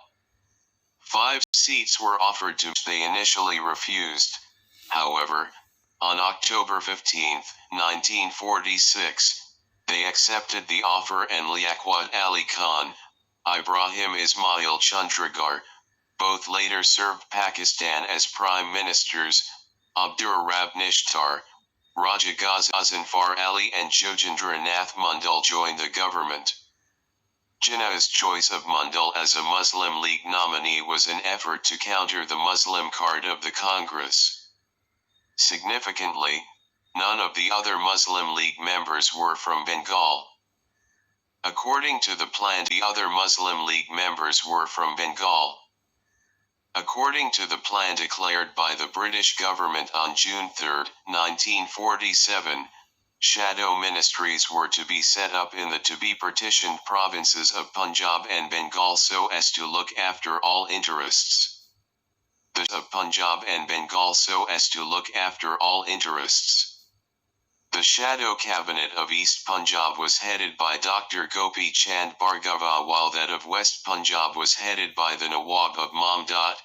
5 seats were offered to they initially refused. However, on October 15, 1946, they accepted the offer and Liaquat Ali Khan, Ibrahim Ismail Chandragar, both later served Pakistan as prime ministers, Abdur Rab Nishtar, Raja Ghazanfar Ali and Jogindra Nath Mandal joined the government. Jinnah's choice of Mandal as a Muslim League nominee was an effort to counter the Muslim card of the Congress. Significantly, none of the other Muslim League members were from Bengal. According to the plan, the other Muslim League members were from Bengal. According to the plan declared by the British government on June 3, 1947, shadow ministries were to be set up in the to-be-partitioned provinces of Punjab and Bengal so as to look after all interests. The shadow cabinet of East Punjab was headed by Dr. Gopi Chand Bhargava while that of West Punjab was headed by the Nawab of Mamdat,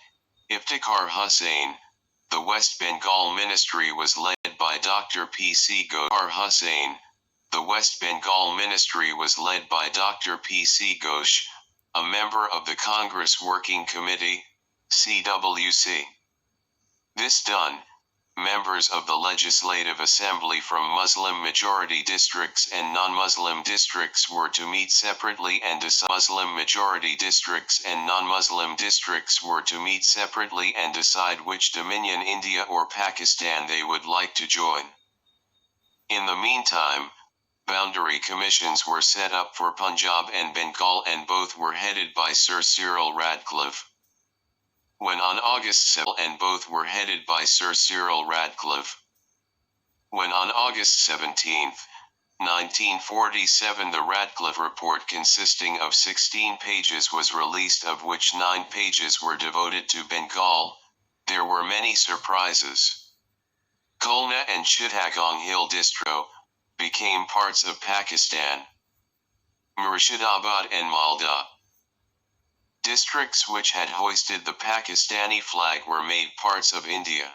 Iftikhar Hussain. The West Bengal ministry was led by Dr. P.C. Ghosh, a member of the Congress Working Committee, CWC. This done, members of the Legislative Assembly from Muslim-majority districts and non-Muslim districts were to meet separately and decide Muslim-majority districts and non-Muslim districts were to meet separately and decide which Dominion India or Pakistan they would like to join. In the meantime, boundary commissions were set up for Punjab and Bengal, and both were headed by Sir Cyril Radcliffe. When on August 17th, When on August 17th, 1947, the Radcliffe Report, consisting of 16 pages, was released, of which 9 pages were devoted to Bengal, there were many surprises. Khulna and Chittagong Hill Distro became parts of Pakistan. Murshidabad and Malda districts which had hoisted the Pakistani flag were made parts of India.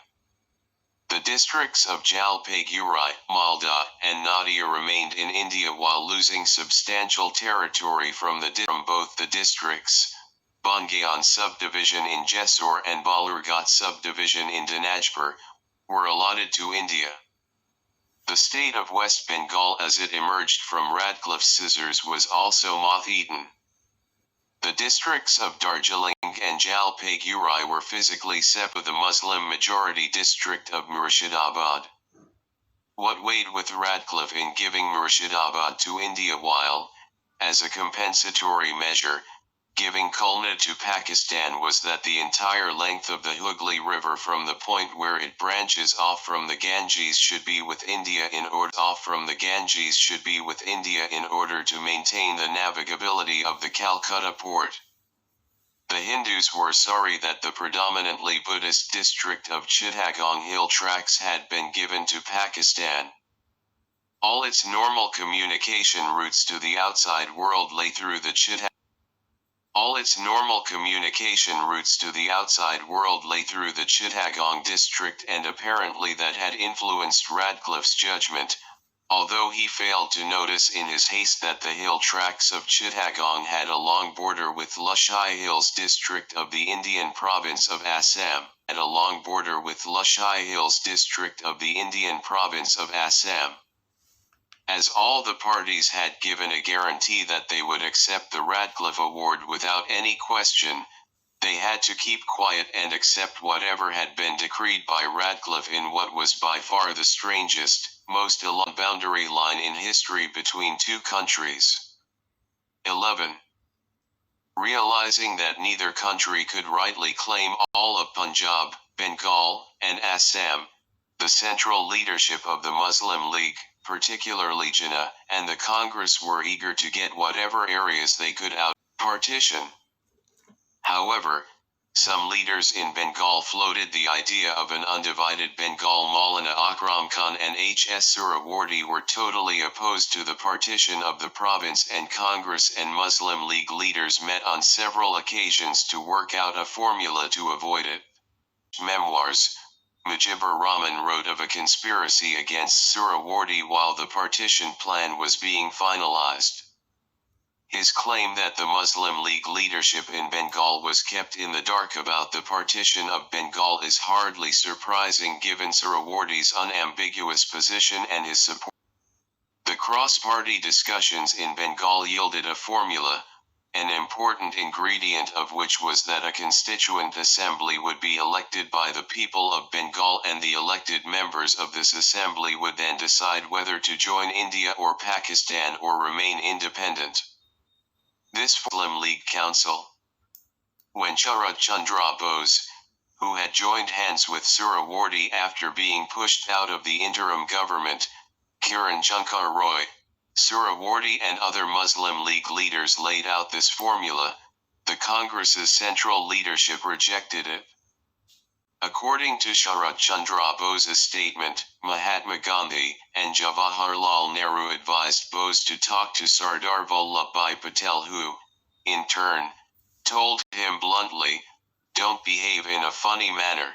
The districts of Jalpaiguri, Malda, and Nadia remained in India while losing substantial territory from both the districts. Bangayan subdivision in Jessore and Balurghat subdivision in Dinajpur were allotted to India. The state of West Bengal as it emerged from Radcliffe's scissors was also moth-eaten. The districts of Darjeeling and Jalpaiguri were physically separate. The Muslim-majority district of Murshidabad. What weighed with Radcliffe in giving Murshidabad to India while, as a compensatory measure, giving Khulna to Pakistan was that the entire length of the Hooghly River from the point where it branches off from the Ganges should be with India in order to maintain the navigability of the Calcutta port. The Hindus were sorry that the predominantly Buddhist district of Chittagong Hill Tracts had been given to Pakistan. All its normal communication routes to the outside world lay through the Chittagong district, and apparently that had influenced Radcliffe's judgment, although he failed to notice in his haste that the hill tracts of Chittagong had a long border with Lushai Hills district of the Indian province of Assam, As all the parties had given a guarantee that they would accept the Radcliffe Award without any question, they had to keep quiet and accept whatever had been decreed by Radcliffe in what was by far the strangest, most along boundary line in history between two countries. 11. Realizing that neither country could rightly claim all of Punjab, Bengal, and Assam, the central leadership of the Muslim League, particularly Jana, and the Congress were eager to get whatever areas they could out partition. However, some leaders in Bengal floated the idea of an undivided Bengal. Maulana Akram Khan and H.S. Surawardi were totally opposed to the partition of the province, and Congress and Muslim League leaders met on several occasions to work out a formula to avoid it. Memoirs. Mujibur Rahman wrote of a conspiracy against Surawardi while the partition plan was being finalized. His claim that the Muslim League leadership in Bengal was kept in the dark about the partition of Bengal is hardly surprising given Surawardi's unambiguous position and his support. The cross-party discussions in Bengal yielded a formula, an important ingredient of which was that a constituent assembly would be elected by the people of Bengal, and the elected members of this assembly would then decide whether to join India or Pakistan or remain independent. This Muslim League Council, when Sharat Chandra Bose, who had joined hands with Surawardi after being pushed out of the interim government, Kiran Shankar Roy, Surawardi and other Muslim League leaders laid out this formula, the Congress's central leadership rejected it. According to Sharat Chandra Bose's statement, Mahatma Gandhi and Jawaharlal Nehru advised Bose to talk to Sardar Vallabhbhai Patel, who, in turn, told him bluntly, "Don't behave in a funny manner.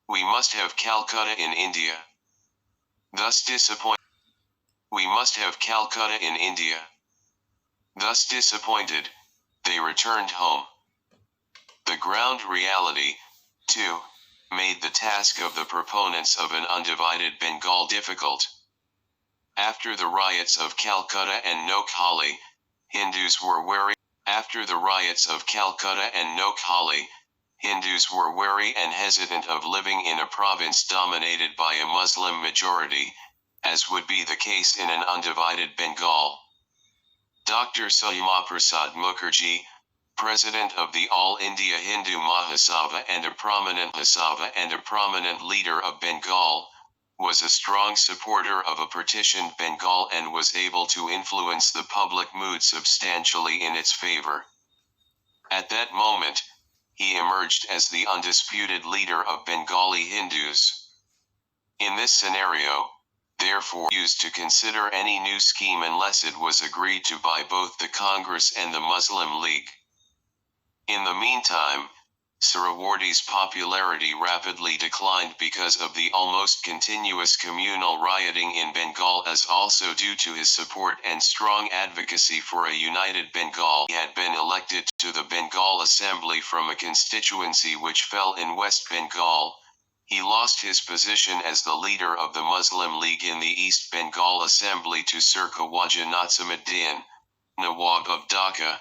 We must have Calcutta in India." Thus disappointed, they returned home. The ground reality, too, made the task of the proponents of an undivided Bengal difficult. After the riots of Calcutta and Noakhali, Hindus were wary and hesitant of living in a province dominated by a Muslim majority, as would be the case in an undivided Bengal. Dr. Syamaprasad Mukherjee, president of the All India Hindu Mahasabha and a prominent leader of Bengal, was a strong supporter of a partitioned Bengal and was able to influence the public mood substantially in its favor. At that moment, he emerged as the undisputed leader of Bengali Hindus. In this scenario, therefore, used to consider any new scheme unless it was agreed to by both the Congress and the Muslim League. In the meantime, Suhrawardy's popularity rapidly declined because of the almost continuous communal rioting in Bengal, as also due to his support and strong advocacy for a united Bengal. He had been elected to the Bengal Assembly from a constituency which fell in West Bengal. He lost his position as the leader of the Muslim League in the East Bengal Assembly to Sir Khawaja Nazimuddin, Nawab of Dhaka,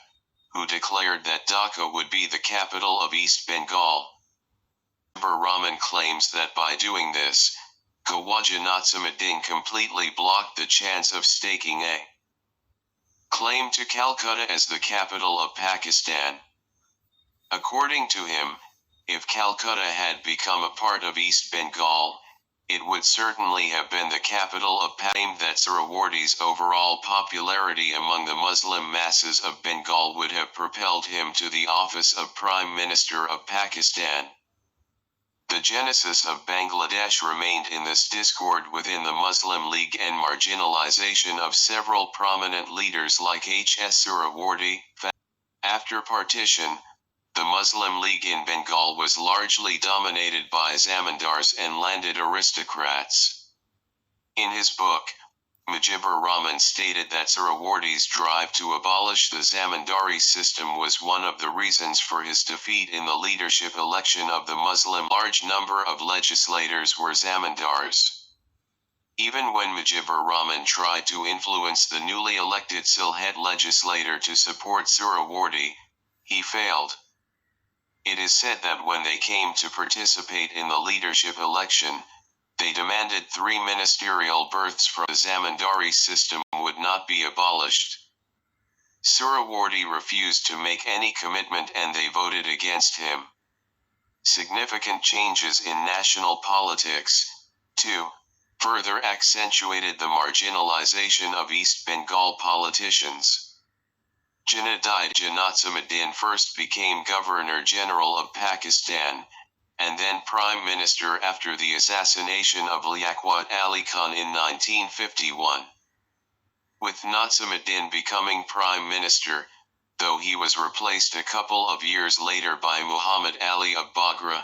who declared that Dhaka would be the capital of East Bengal. Rahman claims that by doing this, Khawaja Nazimuddin completely blocked the chance of staking a claim to Calcutta as the capital of Pakistan. According to him, if Calcutta had become a part of East Bengal, it would certainly have been the capital of Pakistan. That Suhrawardy's overall popularity among the Muslim masses of Bengal would have propelled him to the office of Prime Minister of Pakistan. The genesis of Bangladesh remained in this discord within the Muslim League and marginalization of several prominent leaders like H.S. Suhrawardy. After partition, the Muslim League in Bengal was largely dominated by zamindars and landed aristocrats. In his book, Mujibur Rahman stated that Suhrawardy's drive to abolish the zamindari system was one of the reasons for his defeat in the leadership election of the Muslim. Large number of legislators were zamindars. Even when Mujibur Rahman tried to influence the newly elected Sylhet legislator to support Suhrawardy, he failed. It is said that when they came to participate in the leadership election, they demanded 3 ministerial berths from the zamindari system would not be abolished. Suhrawardy refused to make any commitment and they voted against him. Significant changes in national politics, too, further accentuated the marginalization of East Bengal politicians. Jana Sangh first became Governor-General of Pakistan, and then Prime Minister after the assassination of Liaquat Ali Khan in 1951. With Nazimuddin becoming Prime Minister, though he was replaced a couple of years later by Muhammad Ali of Baghra,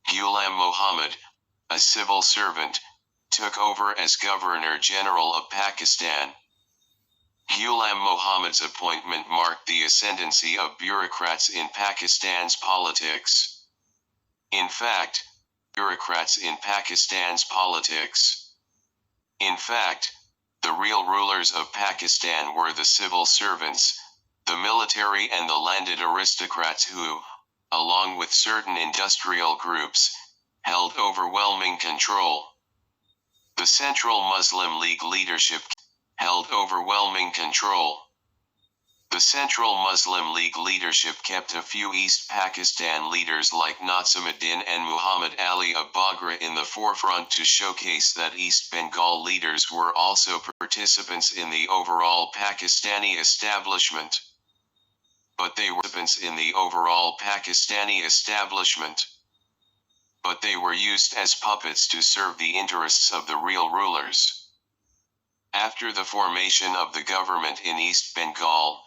Ghulam Muhammad, a civil servant, took over as Governor-General of Pakistan. Ghulam Muhammad's appointment marked the ascendancy of bureaucrats in Pakistan's politics. In fact, the real rulers of Pakistan were the civil servants, the military and the landed aristocrats who, along with certain industrial groups, held overwhelming control. The Central Muslim League leadership held overwhelming control. The Central Muslim League leadership kept a few East Pakistan leaders like Nazimuddin and Muhammad Ali of Baghra in the forefront to showcase that East Bengal leaders were also participants in the overall Pakistani establishment. But they were used as puppets to serve the interests of the real rulers. After the formation of the government in East Bengal,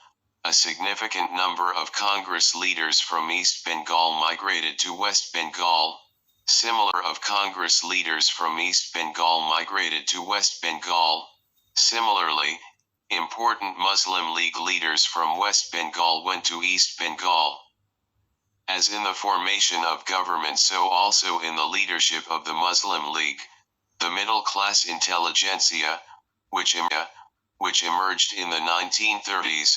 a significant number of Congress leaders from East Bengal migrated to West Bengal. Similarly, important Muslim League leaders from West Bengal went to East Bengal. As in the formation of government, so also in the leadership of the Muslim League, the middle-class intelligentsia, which emerged in the 1930s,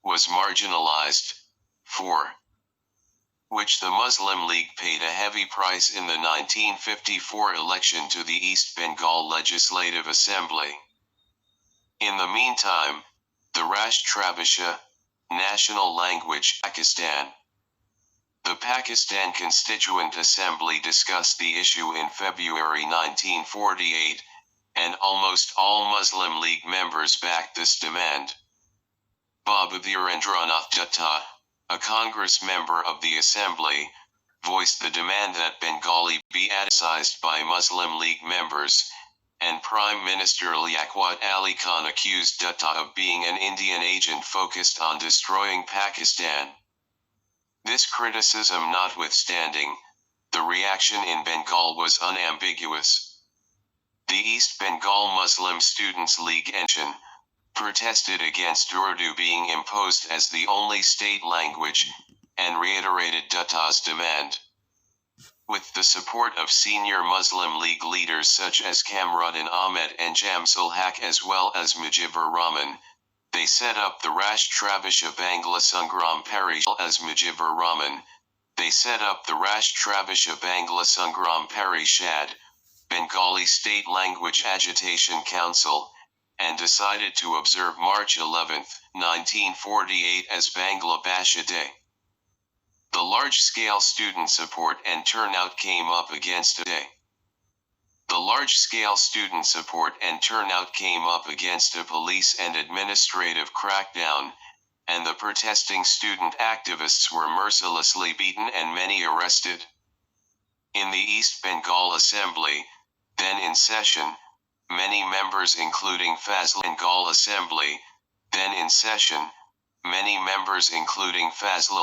was marginalized. 4. which the Muslim League paid a heavy price in the 1954 election to the East Bengal Legislative Assembly. In the meantime, the Rashtrabhasha, national language, Pakistan. The Pakistan Constituent Assembly discussed the issue in February 1948, and almost all Muslim League members backed this demand. Babadhirendranath Dutta, a Congress member of the Assembly, voiced the demand that Bengali be Atticized by Muslim League members, and Prime Minister Liaquat Ali Khan accused Dutta of being an Indian agent focused on destroying Pakistan. This criticism notwithstanding, the reaction in Bengal was unambiguous. The East Bengal Muslim Students' League (ENSIN) protested against Urdu being imposed as the only state language, and reiterated Dutta's demand. With the support of senior Muslim League leaders such as Kamruddin Ahmed and Jamsul Haq as well as Mujibur Rahman, they set up the Rashtrabhasha Bangla Sangram Parishad. As Mujibur Rahman, they set up the Rashtrabhasha Bangla Sangram Parishad, Bengali State Language Agitation Council, and decided to observe March 11, 1948 as Bangla Bhasha Day. The large-scale student support and turnout came up against a police and administrative crackdown, and the protesting student activists were mercilessly beaten and many arrested. In the East Bengal Assembly, then in session, many members including Fazlul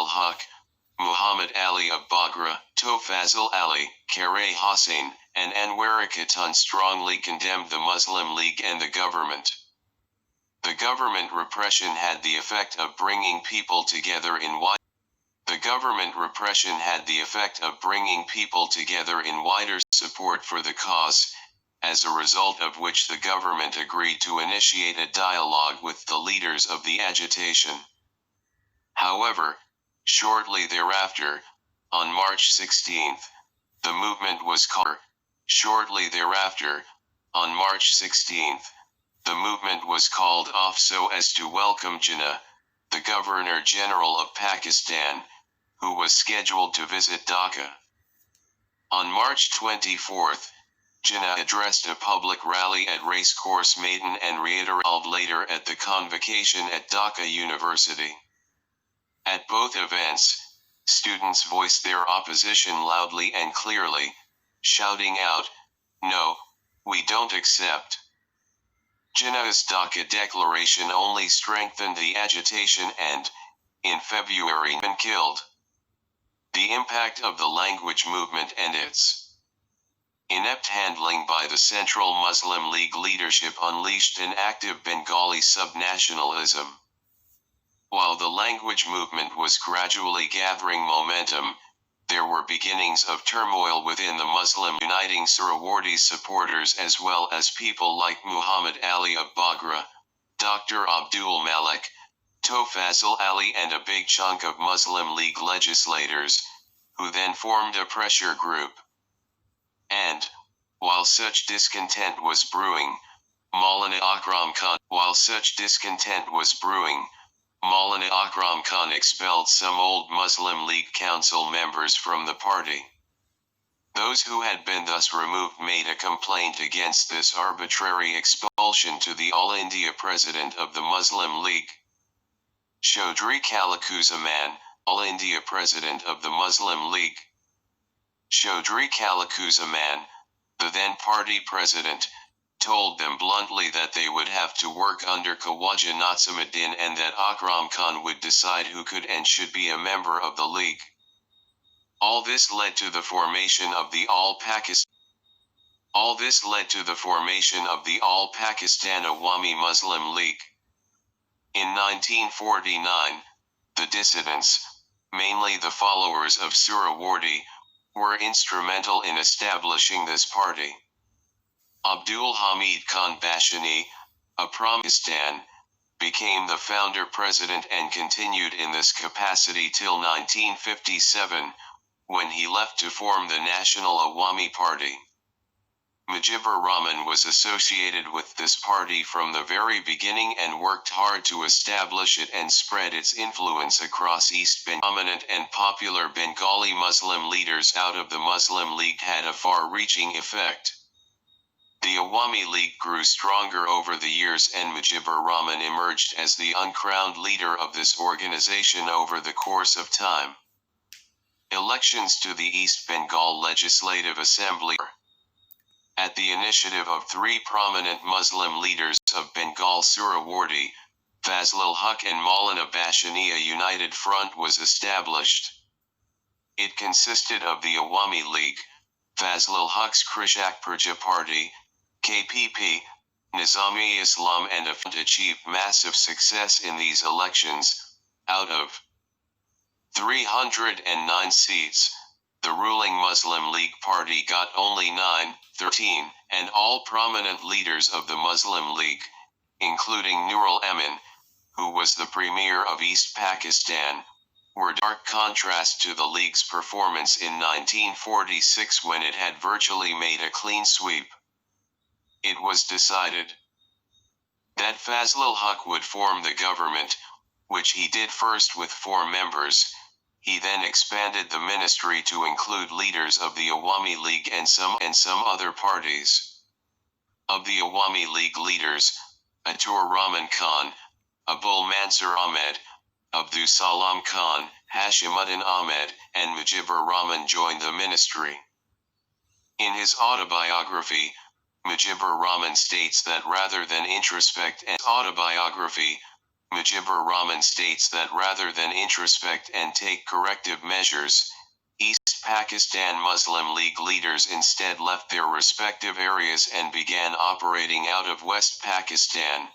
Haq, Muhammad Ali of Bagra, Tofazil Ali, Kare Hossain, and Anwar Khatun strongly condemned the Muslim League and the government. The government repression had the effect of bringing people together in wider support for the cause, as a result of which the government agreed to initiate a dialogue with the leaders of the agitation. However, shortly thereafter, on March 16, the movement was called off so as to welcome Jinnah, the Governor General of Pakistan, who was scheduled to visit Dhaka. On March 24, Jinnah addressed a public rally at Racecourse Maidan and reiterated later at the convocation at Dhaka University. At both events, students voiced their opposition loudly and clearly, shouting out, "No, we don't accept." Jinnah's Dhaka declaration only strengthened the agitation and, in February, been killed. The impact of the language movement and its inept handling by the Central Muslim League leadership unleashed an active Bengali subnationalism. While the language movement was gradually gathering momentum, there were beginnings of turmoil within the Muslim uniting Suhrawardi's supporters as well as people like Muhammad Ali of Bagra, Dr. Abdul Malik, Tofazil Ali and a big chunk of Muslim League legislators, who then formed a pressure group. And, while such discontent was brewing, Maulana Akram Khan expelled some old Muslim League council members from the party. Those who had been thus removed made a complaint against this arbitrary expulsion to the All India President of the Muslim League. Chaudhry Kalakuzzaman, All India President of the Muslim League. Chaudhry Kalakuzzaman, the then party president, told them bluntly that they would have to work under Khawaja Nazimuddin and that Akram Khan would decide who could and should be a member of the League. All this led to the formation of the All Pakistan Awami Muslim League. In 1949, the dissidents, mainly the followers of Suhrawardi, were instrumental in establishing this party. Abdul Hamid Khan Bashani, a Pakistan, became the founder president and continued in this capacity till 1957, when he left to form the National Awami Party. Mujibur Rahman was associated with this party from the very beginning and worked hard to establish it and spread its influence across East Bengal. Prominent and popular Bengali Muslim leaders out of the Muslim League had a far-reaching effect. The Awami League grew stronger over the years and Mujibur Rahman emerged as the uncrowned leader of this organization over the course of time. Elections to the East Bengal Legislative Assembly at the initiative of three prominent Muslim leaders of Bengal Surawardi, Fazlul Huq and Maulana Bashani, a united front was established. It consisted of the Awami League, Fazlul Huq's Krishak Praja Party, KPP, Nizami Islam and a front achieved massive success in these elections. Out of 309 seats, the ruling Muslim League Party got only 13, and all prominent leaders of the Muslim League, including Nurul Amin, who was the premier of East Pakistan, were dark contrast to the League's performance in 1946 when it had virtually made a clean sweep. It was decided that Fazlul Huq would form the government, which he did first with 4 members. He then expanded the ministry to include leaders of the Awami League and some other parties. Of the Awami League leaders, Atur Rahman Khan, Abul Mansur Ahmed, Abdus Salam Khan, Hashimuddin Ahmed, and Mujibur Rahman joined the ministry. In his autobiography, Mujibur Rahman states that rather than introspect and take corrective measures, East Pakistan Muslim League leaders instead left their respective areas and began operating out of West Pakistan,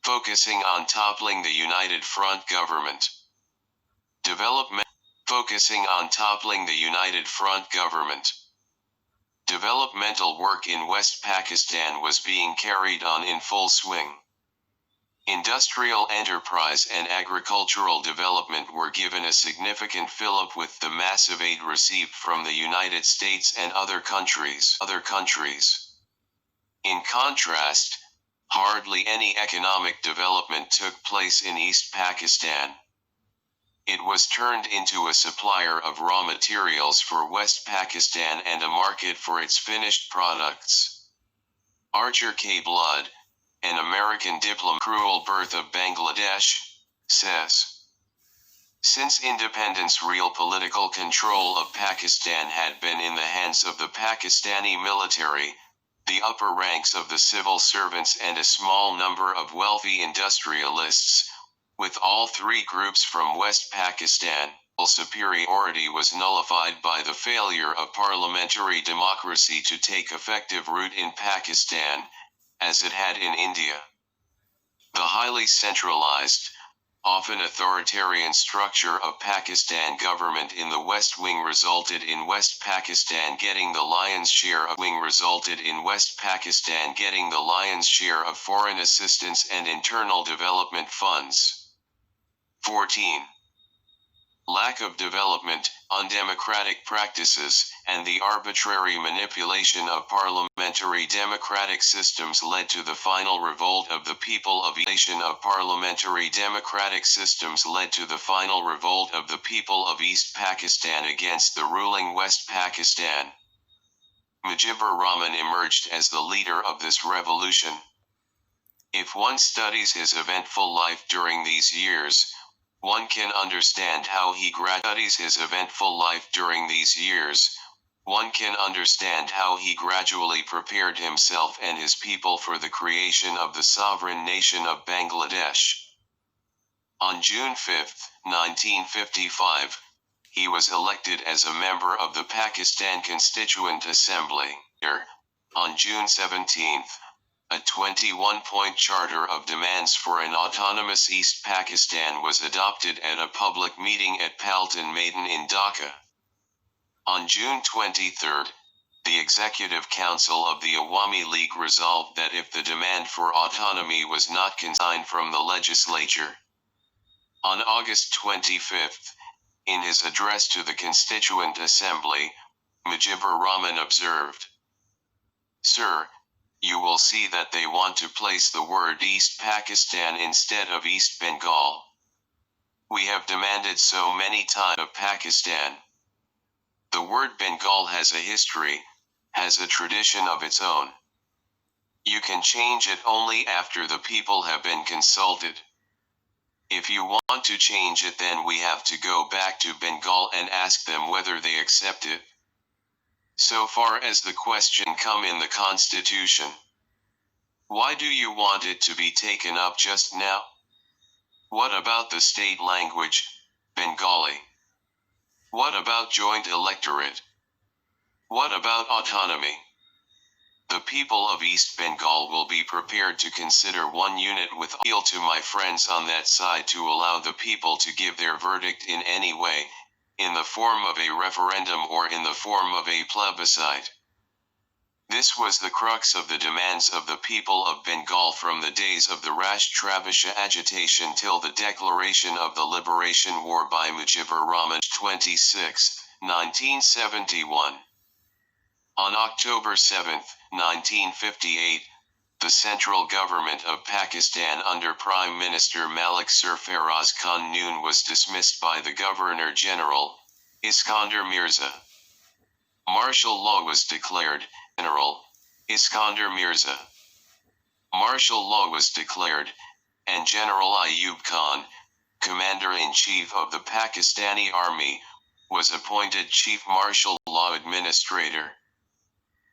focusing on toppling the United Front government. Developmental work in West Pakistan was being carried on in full swing. Industrial enterprise and agricultural development were given a significant fillip with the massive aid received from the United States and other countries. In contrast, hardly any economic development took place in East Pakistan. It was turned into a supplier of raw materials for West Pakistan and a market for its finished products. Archer K. Blood, an American diplomat, Cruel Birth of Bangladesh, says, since independence, real political control of Pakistan had been in the hands of the Pakistani military, the upper ranks of the civil servants and a small number of wealthy industrialists. With all 3 groups from West Pakistan, superiority was nullified by the failure of parliamentary democracy to take effective root in Pakistan, as it had in India. The highly centralized, often authoritarian structure of Pakistan government in the West Wing resulted in West Pakistan getting the lion's share of foreign assistance and internal development funds. 14. Lack of development, undemocratic practices, and the arbitrary manipulation of parliamentary democratic systems led to the final revolt of the people of East Pakistan against the ruling West Pakistan. Mujibur Rahman emerged as the leader of this revolution. If one studies his eventful life during these years, one can understand how he gradually prepared himself and his people for the creation of the sovereign nation of Bangladesh. On June 5, 1955, he was elected as a member of the Pakistan Constituent Assembly. On June 17, a 21-point charter of demands for an autonomous East Pakistan was adopted at a public meeting at Palton Maidan in Dhaka. On June 23, the Executive Council of the Awami League resolved that if the demand for autonomy was not consigned from the legislature. On August 25, in his address to the Constituent Assembly, Mujibur Rahman observed, "Sir, you will see that they want to place the word East Pakistan instead of East Bengal. We have demanded so many times of Pakistan. The word Bengal has a history, has a tradition of its own. You can change it only after the people have been consulted. If you want to change it, then we have to go back to Bengal and ask them whether they accept it. So far as the question come in the Constitution, why do you want it to be taken up just now? What about the state language, Bengali? What about joint electorate? What about autonomy? The people of East Bengal will be prepared to consider one unit with appeal to my friends on that side to allow the people to give their verdict in any way, in the form of a referendum or in the form of a plebiscite." This was the crux of the demands of the people of Bengal from the days of the Rashtrabhisha agitation till the declaration of the Liberation War by Mujibur Rahman 26, 1971. On October 7, 1958, the central government of Pakistan under Prime Minister Malik Sarfaraz Khan Noon was dismissed by the Governor-General, Iskander Mirza. Martial law was declared. General Iskander Mirza. Martial law was declared, and General Ayub Khan, Commander-in-Chief of the Pakistani Army, was appointed Chief Martial Law Administrator.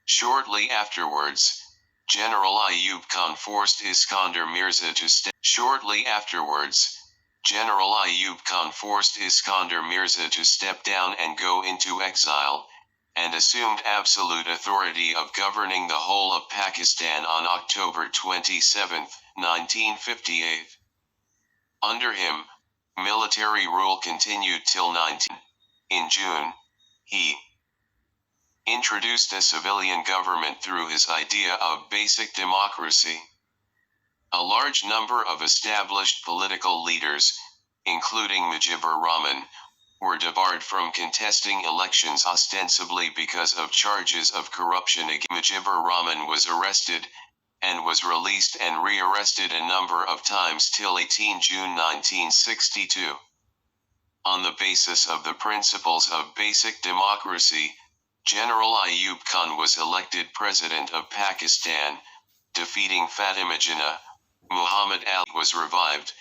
Shortly afterwards, General Ayub Khan forced Iskander Mirza to step down and go into exile, and assumed absolute authority of governing the whole of Pakistan on October 27, 1958. Under him, military rule continued till 19. In June, he introduced a civilian government through his idea of basic democracy. A large number of established political leaders, including Mujibur Rahman, were debarred from contesting elections ostensibly because of charges of corruption. Mujibur Rahman was arrested, and was released and re-arrested a number of times till 18 June 1962. On the basis of the principles of basic democracy, General Ayub Khan was elected President of Pakistan, defeating Fatima Jinnah. Muhammad Ali was revived.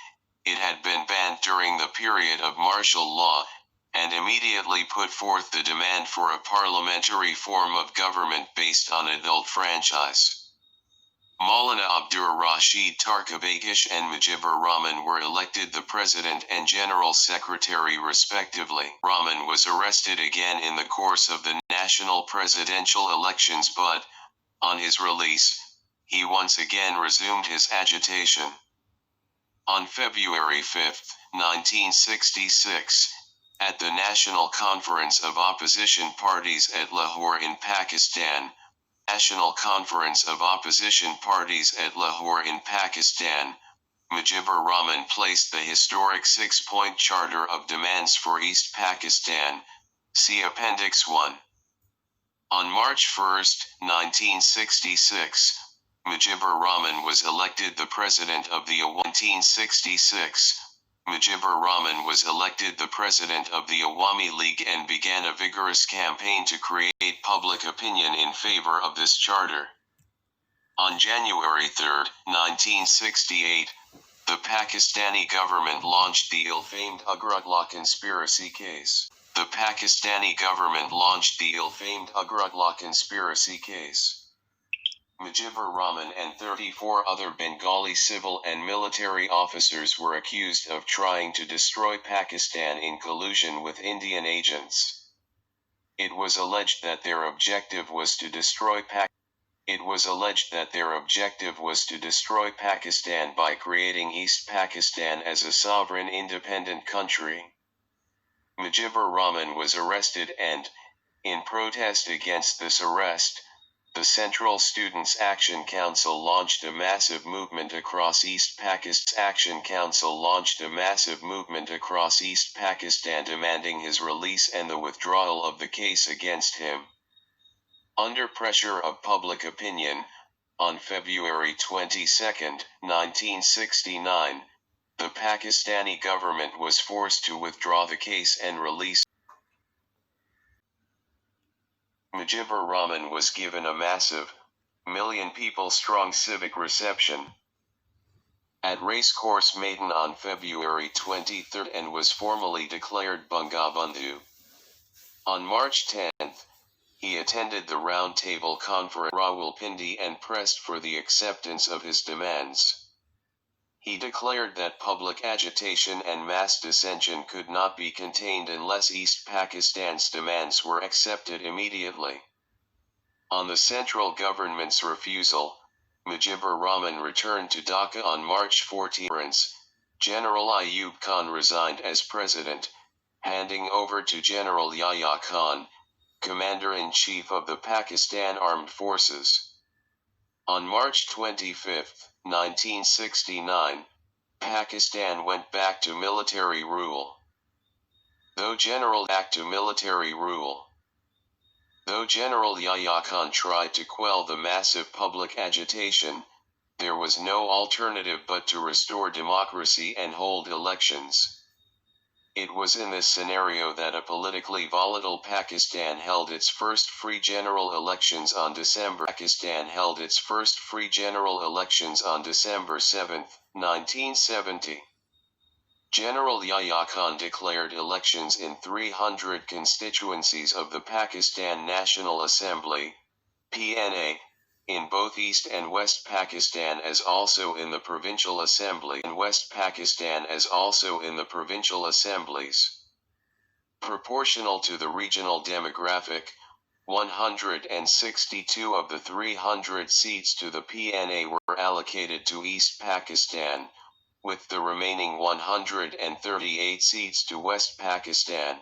It had been banned during the period of martial law, and immediately put forth the demand for a parliamentary form of government based on adult franchise. Maulana Abdur Rashid Tarkabakish and Mujibur Rahman were elected the President and General Secretary respectively. Rahman was arrested again in the course of the national presidential elections, but, on his release, he once again resumed his agitation. On February 5, 1966, at the National Conference of Opposition Parties at Lahore in Pakistan, Mujibur Rahman placed the historic six-point charter of demands for East Pakistan, see Appendix 1. On March 1, 1966, Mujibur Rahman was elected the President of the 1966. Mujibur Rahman was elected the President of the Awami League and began a vigorous campaign to create public opinion in favor of this charter. On January 3, 1968, the Pakistani government launched the ill-famed Ugratla conspiracy case. Mujibur Rahman and 34 other Bengali civil and military officers were accused of trying to destroy Pakistan in collusion with Indian agents. It was alleged that their objective was to destroy Pakistan by creating East Pakistan as a sovereign independent country. Mujibur Rahman was arrested and, In protest against this arrest, the Central Students Action Council launched a massive movement across East Pakistan demanding his release and the withdrawal of the case against him. Under pressure of public opinion, on February 22, 1969, the Pakistani government was forced to withdraw the case and release. Mujibur Rahman was given a massive, million-people-strong civic reception at Racecourse Maidan on February 23 and was formally declared Bangabandhu. On March 10, he attended the Round Table Conference in Rawalpindi and pressed for the acceptance of his demands. He declared that public agitation and mass dissension could not be contained unless East Pakistan's demands were accepted immediately. On the central government's refusal, Mujibur Rahman returned to Dhaka on March 14. General Ayub Khan resigned as president, handing over to General Yahya Khan, Commander-in-Chief of the Pakistan Armed Forces. On March 25, 1969, Pakistan went back to military rule. Though General Yahya Khan tried to quell the massive public agitation, there was no alternative but to restore democracy and hold elections. It was in this scenario that a politically volatile Pakistan held its first free general elections on December 7, 1970. General Yahya Khan declared elections in 300 constituencies of the Pakistan National Assembly, PNA, in both East and West Pakistan as also in the provincial assembly and West Pakistan as also in the provincial assemblies. Proportional to the regional demographic, 162 of the 300 seats to the PNA were allocated to East Pakistan, with the remaining 138 seats to West Pakistan.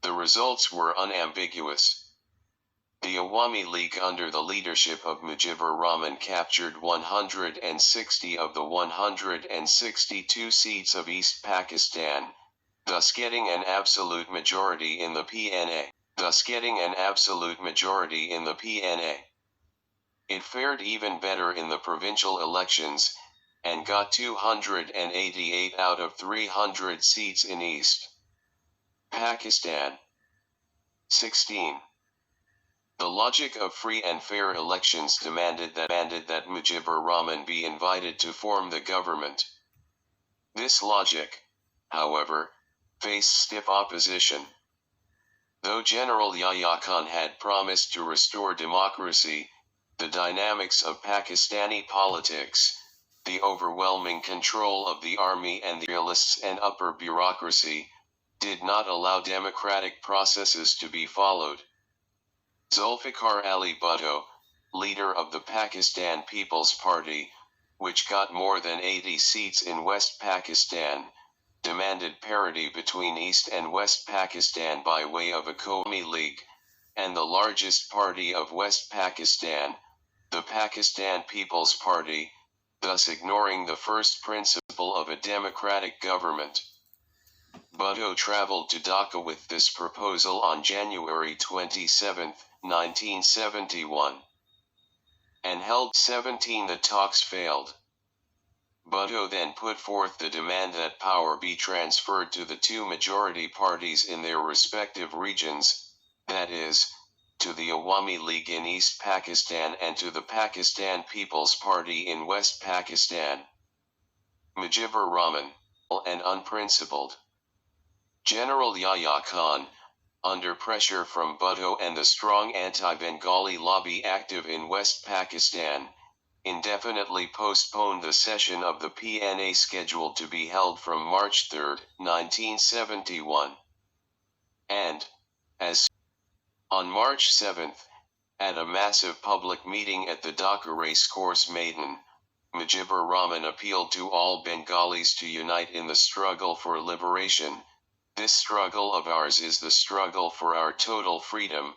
The results were unambiguous. The Awami League under the leadership of Mujibur Rahman captured 160 of the 162 seats of East Pakistan, thus getting an absolute majority in the PNA. It fared even better in the provincial elections, and got 288 out of 300 seats in East Pakistan. 16. The logic of free and fair elections demanded that Mujibur Rahman be invited to form the government. This logic, however, faced stiff opposition. Though General Yahya Khan had promised to restore democracy, the dynamics of Pakistani politics, the overwhelming control of the army and the realists and upper bureaucracy, did not allow democratic processes to be followed. Zulfikar Ali Bhutto, leader of the Pakistan People's Party, which got more than 80 seats in West Pakistan, demanded parity between East and West Pakistan by way of a Qawmi League, and the largest party of West Pakistan, the Pakistan People's Party, thus ignoring the first principle of a democratic government. Bhutto traveled to Dhaka with this proposal on January 27, 1971, and held 17. The talks failed. Bhutto then put forth the demand that power be transferred to the two majority parties in their respective regions, that is, to the Awami League in East Pakistan and to the Pakistan People's Party in West Pakistan. Mujibur Rahman, and unprincipled. General Yahya Khan, under pressure from Bhutto and the strong anti-Bengali lobby active in West Pakistan, indefinitely postponed the session of the PNA scheduled to be held from March 3, 1971. And, on March 7, at a massive public meeting at the Dhaka Racecourse Maidan, Mujibur Rahman appealed to all Bengalis to unite in the struggle for liberation, This struggle of ours is the struggle for our total freedom.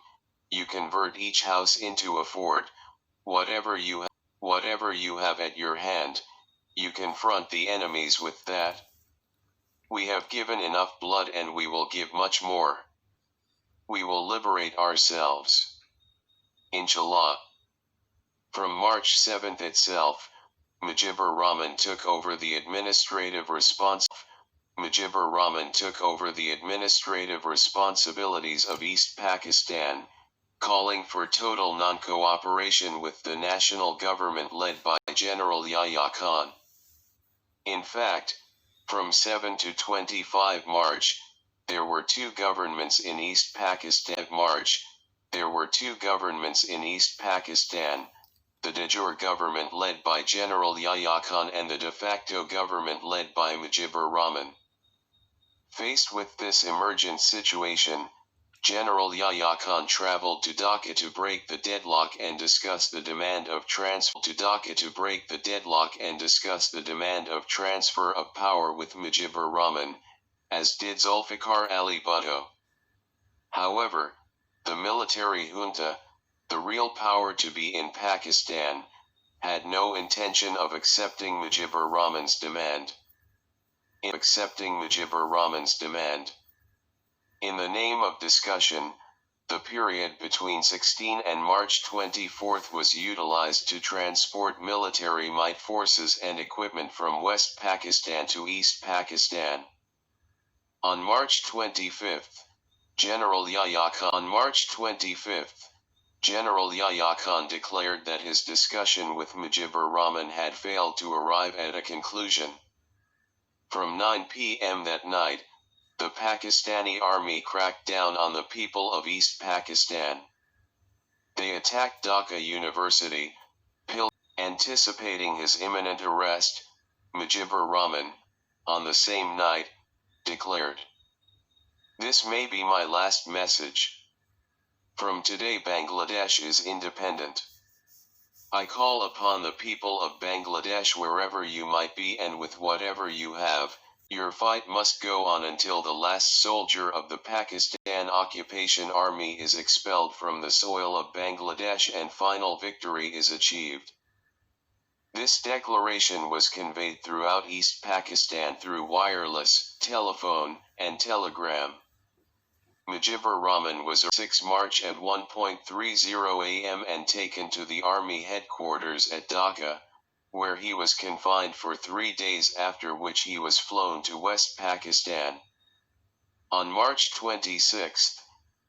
You convert each house into a fort. Whatever you have at your hand, you confront the enemies with that. We have given enough blood and we will give much more. We will liberate ourselves. Inshallah. From March 7th itself, Mujibur Rahman took over the administrative responsibilities of East Pakistan, calling for total non-cooperation with the national government led by General Yahya Khan. In fact, from 7 to 25 March, there were two governments in East Pakistan. The de jure government led by General Yahya Khan and the de facto government led by Mujibur Rahman. Faced with this emergent situation, General Yahya Khan traveled to Dhaka to break the deadlock and discuss the demand of transfer of power with Mujibur Rahman, as did Zulfikar Ali Bhutto. However, the military junta, the real power to be in Pakistan, had no intention of accepting Mujibur Rahman's demand. In the name of discussion, the period between 16 and March 24 was utilized to transport military might forces and equipment from West Pakistan to East Pakistan. On March 25, General Yahya Khan declared that his discussion with Mujibur Rahman had failed to arrive at a conclusion. From 9 p.m. that night, the Pakistani army cracked down on the people of East Pakistan. They attacked Dhaka University, anticipating his imminent arrest. Mujibur Rahman, on the same night, declared, "This may be my last message. From today Bangladesh is independent. I call upon the people of Bangladesh wherever you might be and with whatever you have, your fight must go on until the last soldier of the Pakistan Occupation Army is expelled from the soil of Bangladesh and final victory is achieved." This declaration was conveyed throughout East Pakistan through wireless, telephone, and telegram. Mujibur Rahman was arrested 6 March at 1:30 a.m. and taken to the army headquarters at Dhaka, where he was confined for 3 days, after which he was flown to West Pakistan. On March 26,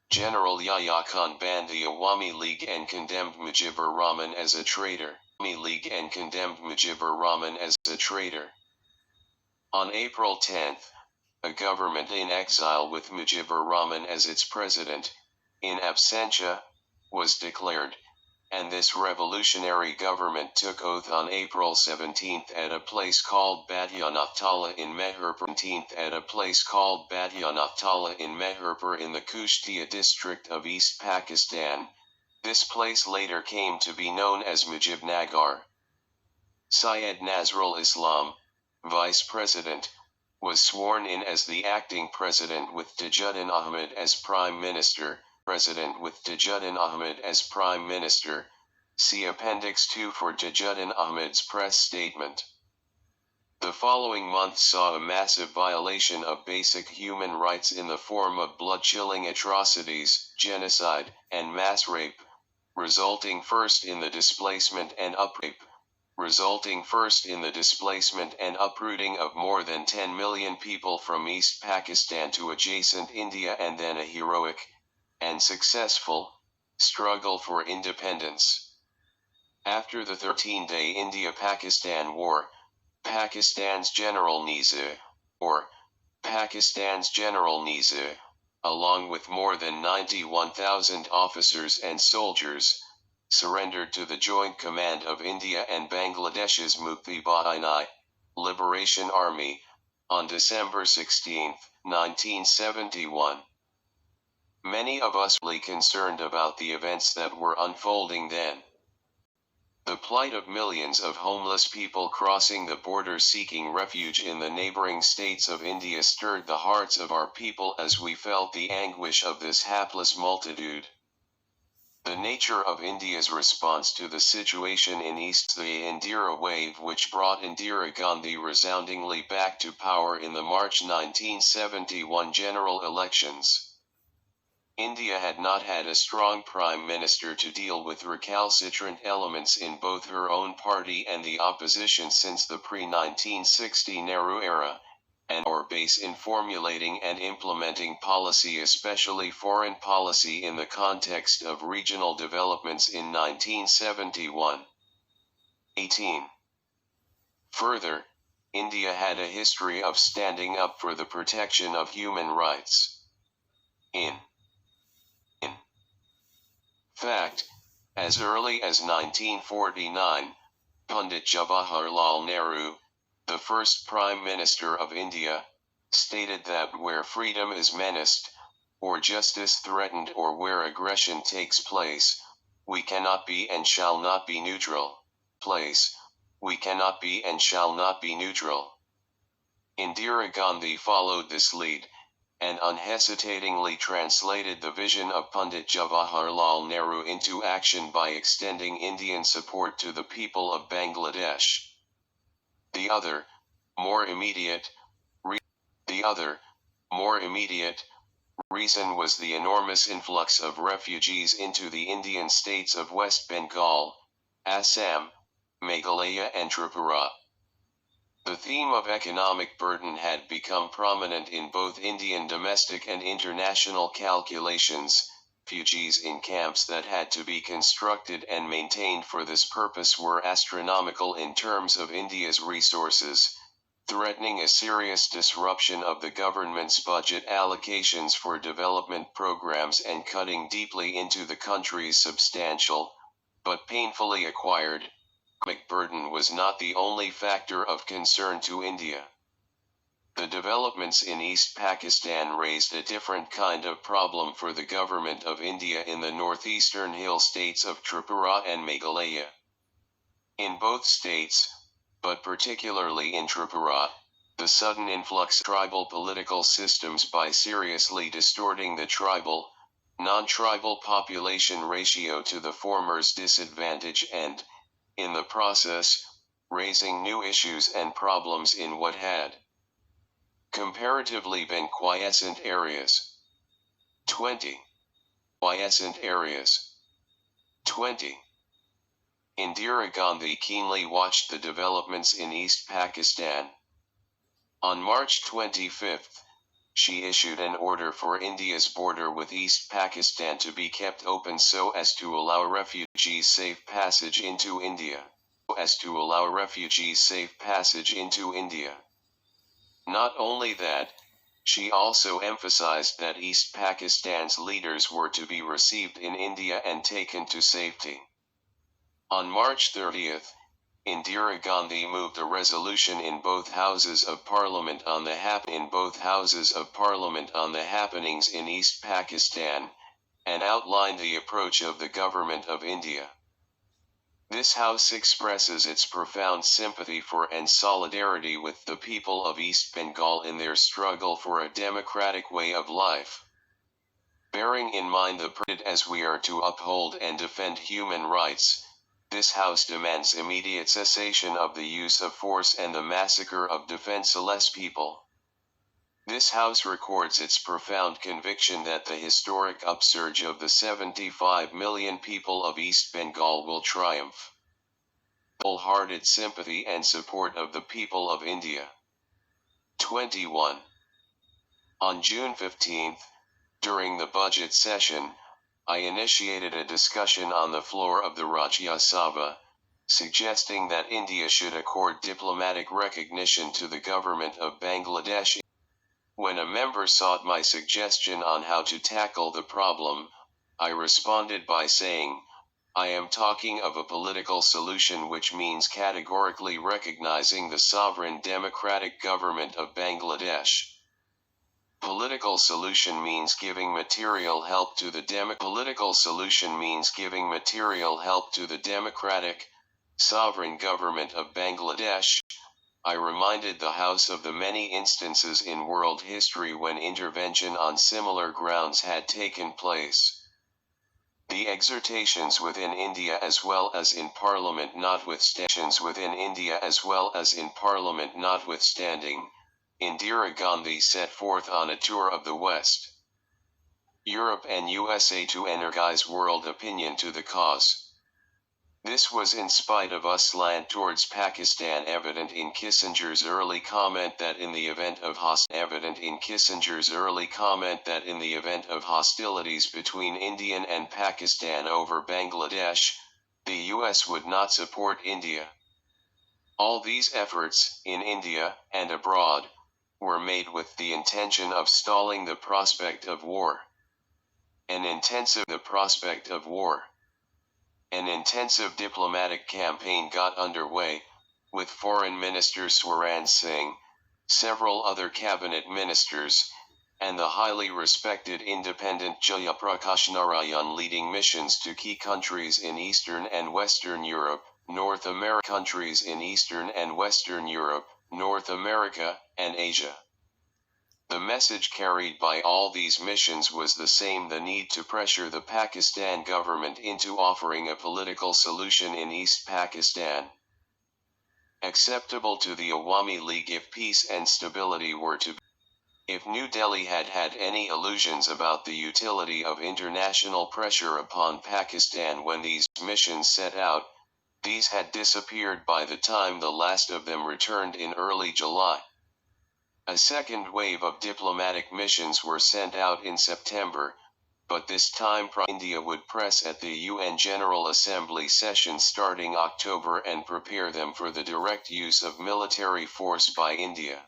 General Yahya Khan banned the Awami League and condemned Mujibur Rahman as a traitor. On April 10, a government in exile with Mujibur Rahman as its president, in absentia, was declared, and this revolutionary government took oath on April 17 at a place called Badya-Naftala in Meherpur in the Kushtia district of East Pakistan. This place later came to be known as Mujibnagar. Syed Nazrul Islam, vice president, was sworn in as the acting president with Tajuddin Ahmed as prime minister. See Appendix 2 for Tajuddin Ahmed's press statement. The following month saw a massive violation of basic human rights in the form of blood-chilling atrocities, genocide, and mass rape, resulting first in the displacement and uprooting of more than 10 million people from East Pakistan to adjacent India, and then a heroic and successful struggle for independence. After the 13-day India-Pakistan War, Pakistan's General Nizam, along with more than 91,000 officers and soldiers, surrendered to the joint command of India and Bangladesh's Mukti Bahini Liberation Army on December 16, 1971. Many of us were concerned about the events that were unfolding then. The plight of millions of homeless people crossing the border seeking refuge in the neighboring states of India stirred the hearts of our people as we felt the anguish of this hapless multitude. The nature of India's response to the situation in East, the Indira wave which brought Indira Gandhi resoundingly back to power in the March 1971 general elections. India had not had a strong prime minister to deal with recalcitrant elements in both her own party and the opposition since the pre-1960 Nehru era, and our base in formulating and implementing policy, especially foreign policy, in the context of regional developments in 1971. 18. Further, India had a history of standing up for the protection of human rights. In fact, as early as 1949, Pandit Jawaharlal Nehru, the first Prime Minister of India, stated that where freedom is menaced, or justice threatened, or where aggression takes place, we cannot be and shall not be neutral. We cannot be and shall not be neutral. Indira Gandhi followed this lead, and unhesitatingly translated the vision of Pandit Jawaharlal Nehru into action by extending Indian support to the people of Bangladesh. The other, more immediate reason was the enormous influx of refugees into the Indian states of West Bengal, Assam, Meghalaya and Tripura. The theme of economic burden had become prominent in both Indian domestic and international calculations. Refugees in camps that had to be constructed and maintained for this purpose were astronomical in terms of India's resources, threatening a serious disruption of the government's budget allocations for development programs and cutting deeply into the country's substantial, but painfully acquired, economic burden was not the only factor of concern to India. The developments in East Pakistan raised a different kind of problem for the government of India in the northeastern hill states of Tripura and Meghalaya. In both states, but particularly in Tripura, the sudden influx of tribal political systems by seriously distorting the tribal, non-tribal population ratio to the former's disadvantage and, in the process, raising new issues and problems in what had comparatively been quiescent areas. 20. Quiescent areas. 20. Indira Gandhi keenly watched the developments in East Pakistan. On March 25, she issued an order for India's border with East Pakistan to be kept open so as to allow refugees safe passage into India. Not only that, she also emphasized that East Pakistan's leaders were to be received in India and taken to safety. On March 30, Indira Gandhi moved a resolution in both Houses of Parliament on the happenings in East Pakistan, and outlined the approach of the Government of India. This House expresses its profound sympathy for and solidarity with the people of East Bengal in their struggle for a democratic way of life. Bearing in mind the period as we are to uphold and defend human rights, this House demands immediate cessation of the use of force and the massacre of defenseless people. This House records its profound conviction that the historic upsurge of the 75 million people of East Bengal will triumph. Wholehearted sympathy and support of the people of India. 21. On June 15, during the budget session, I initiated a discussion on the floor of the Rajya Sabha, suggesting that India should accord diplomatic recognition to the government of Bangladesh. When a member sought my suggestion on how to tackle the problem, I responded by saying, I am talking of a political solution, which means categorically recognizing the sovereign democratic government of Bangladesh. Political solution means giving material help to the democratic, sovereign government of Bangladesh, I reminded the House of the many instances in world history when intervention on similar grounds had taken place. The exhortations within India as well as in Parliament notwithstanding, Indira Gandhi set forth on a tour of the West, Europe and USA to energize world opinion to the cause. This was in spite of a slant towards Pakistan evident in Kissinger's early comment that in the event of hostilities between India and Pakistan over Bangladesh, the US would not support India. All these efforts, in India and abroad, were made with the intention of stalling the prospect of war. An intensive diplomatic campaign got underway, with Foreign Minister Swaran Singh, several other cabinet ministers, and the highly respected independent Jayaprakash Narayan leading missions to key countries in Eastern and Western Europe, North America, and Asia. The message carried by all these missions was the same: the need to pressure the Pakistan government into offering a political solution in East Pakistan, acceptable to the Awami League if peace and stability were to be. If New Delhi had had any illusions about the utility of international pressure upon Pakistan when these missions set out, these had disappeared by the time the last of them returned in early July. A second wave of diplomatic missions were sent out in September, but this time India would press at the UN General Assembly session starting October and prepare them for the direct use of military force by India.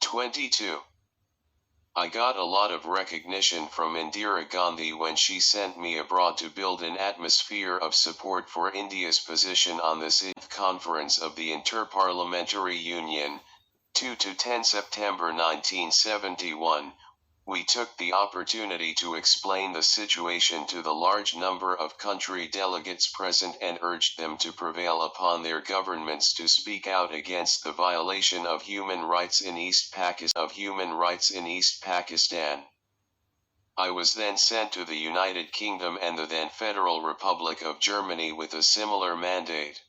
22. I got a lot of recognition from Indira Gandhi when she sent me abroad to build an atmosphere of support for India's position on the 6th Conference of the Inter-Parliamentary Union, 2–10 September 1971, we took the opportunity to explain the situation to the large number of country delegates present and urged them to prevail upon their governments to speak out against the violation of human rights in East Pakistan. I was then sent to the United Kingdom and the then Federal Republic of Germany with a similar mandate.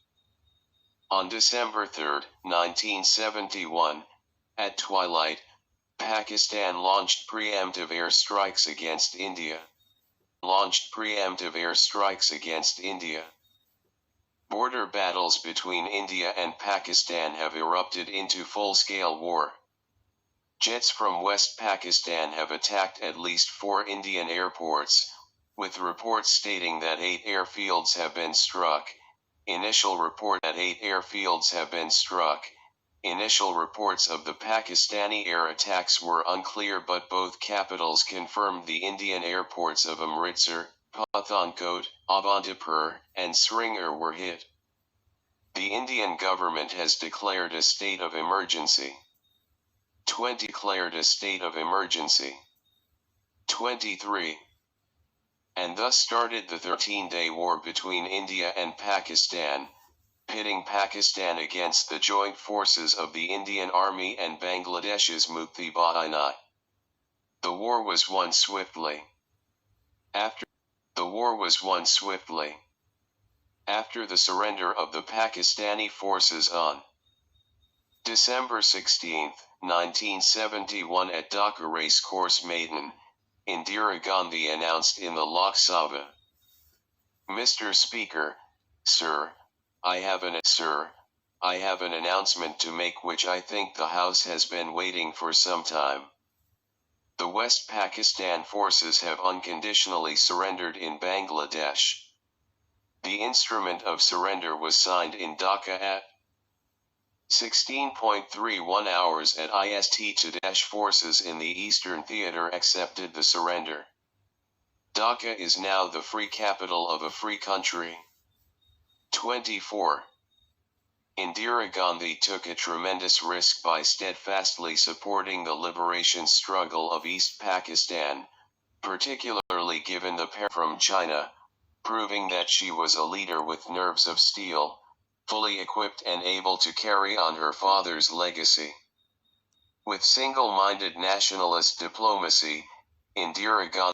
On December 3, 1971, at twilight, Pakistan launched preemptive air strikes against India. Border battles between India and Pakistan have erupted into full-scale war. Jets from West Pakistan have attacked at least 4 Indian airports, with reports stating that 8 airfields have been struck. Initial reports of the Pakistani air attacks were unclear, but both capitals confirmed the Indian airports of Amritsar, Pathankot, Avantipur, and Srinagar were hit. The Indian government has declared a state of emergency. 23. And thus started the 13-day war between India and Pakistan, pitting Pakistan against the joint forces of the Indian Army and Bangladesh's Mukti Bahina. The war was won swiftly. After the surrender of the Pakistani forces on December 16, 1971 at Dhaka Racecourse Maidan, Indira Gandhi announced in the Lok Sabha, "Mr. Speaker, sir, I have an announcement to make which I think the House has been waiting for some time. The West Pakistan forces have unconditionally surrendered in Bangladesh. The instrument of surrender was signed in Dhaka at 16.31 hours at IST. Forces in the Eastern Theater accepted the surrender. Dhaka is now the free capital of a free country." 24. Indira Gandhi took a tremendous risk by steadfastly supporting the liberation struggle of East Pakistan, particularly given the from China, proving that she was a leader with nerves of steel, fully equipped and able to carry on her father's legacy. With single-minded nationalist diplomacy, Indira Gandhi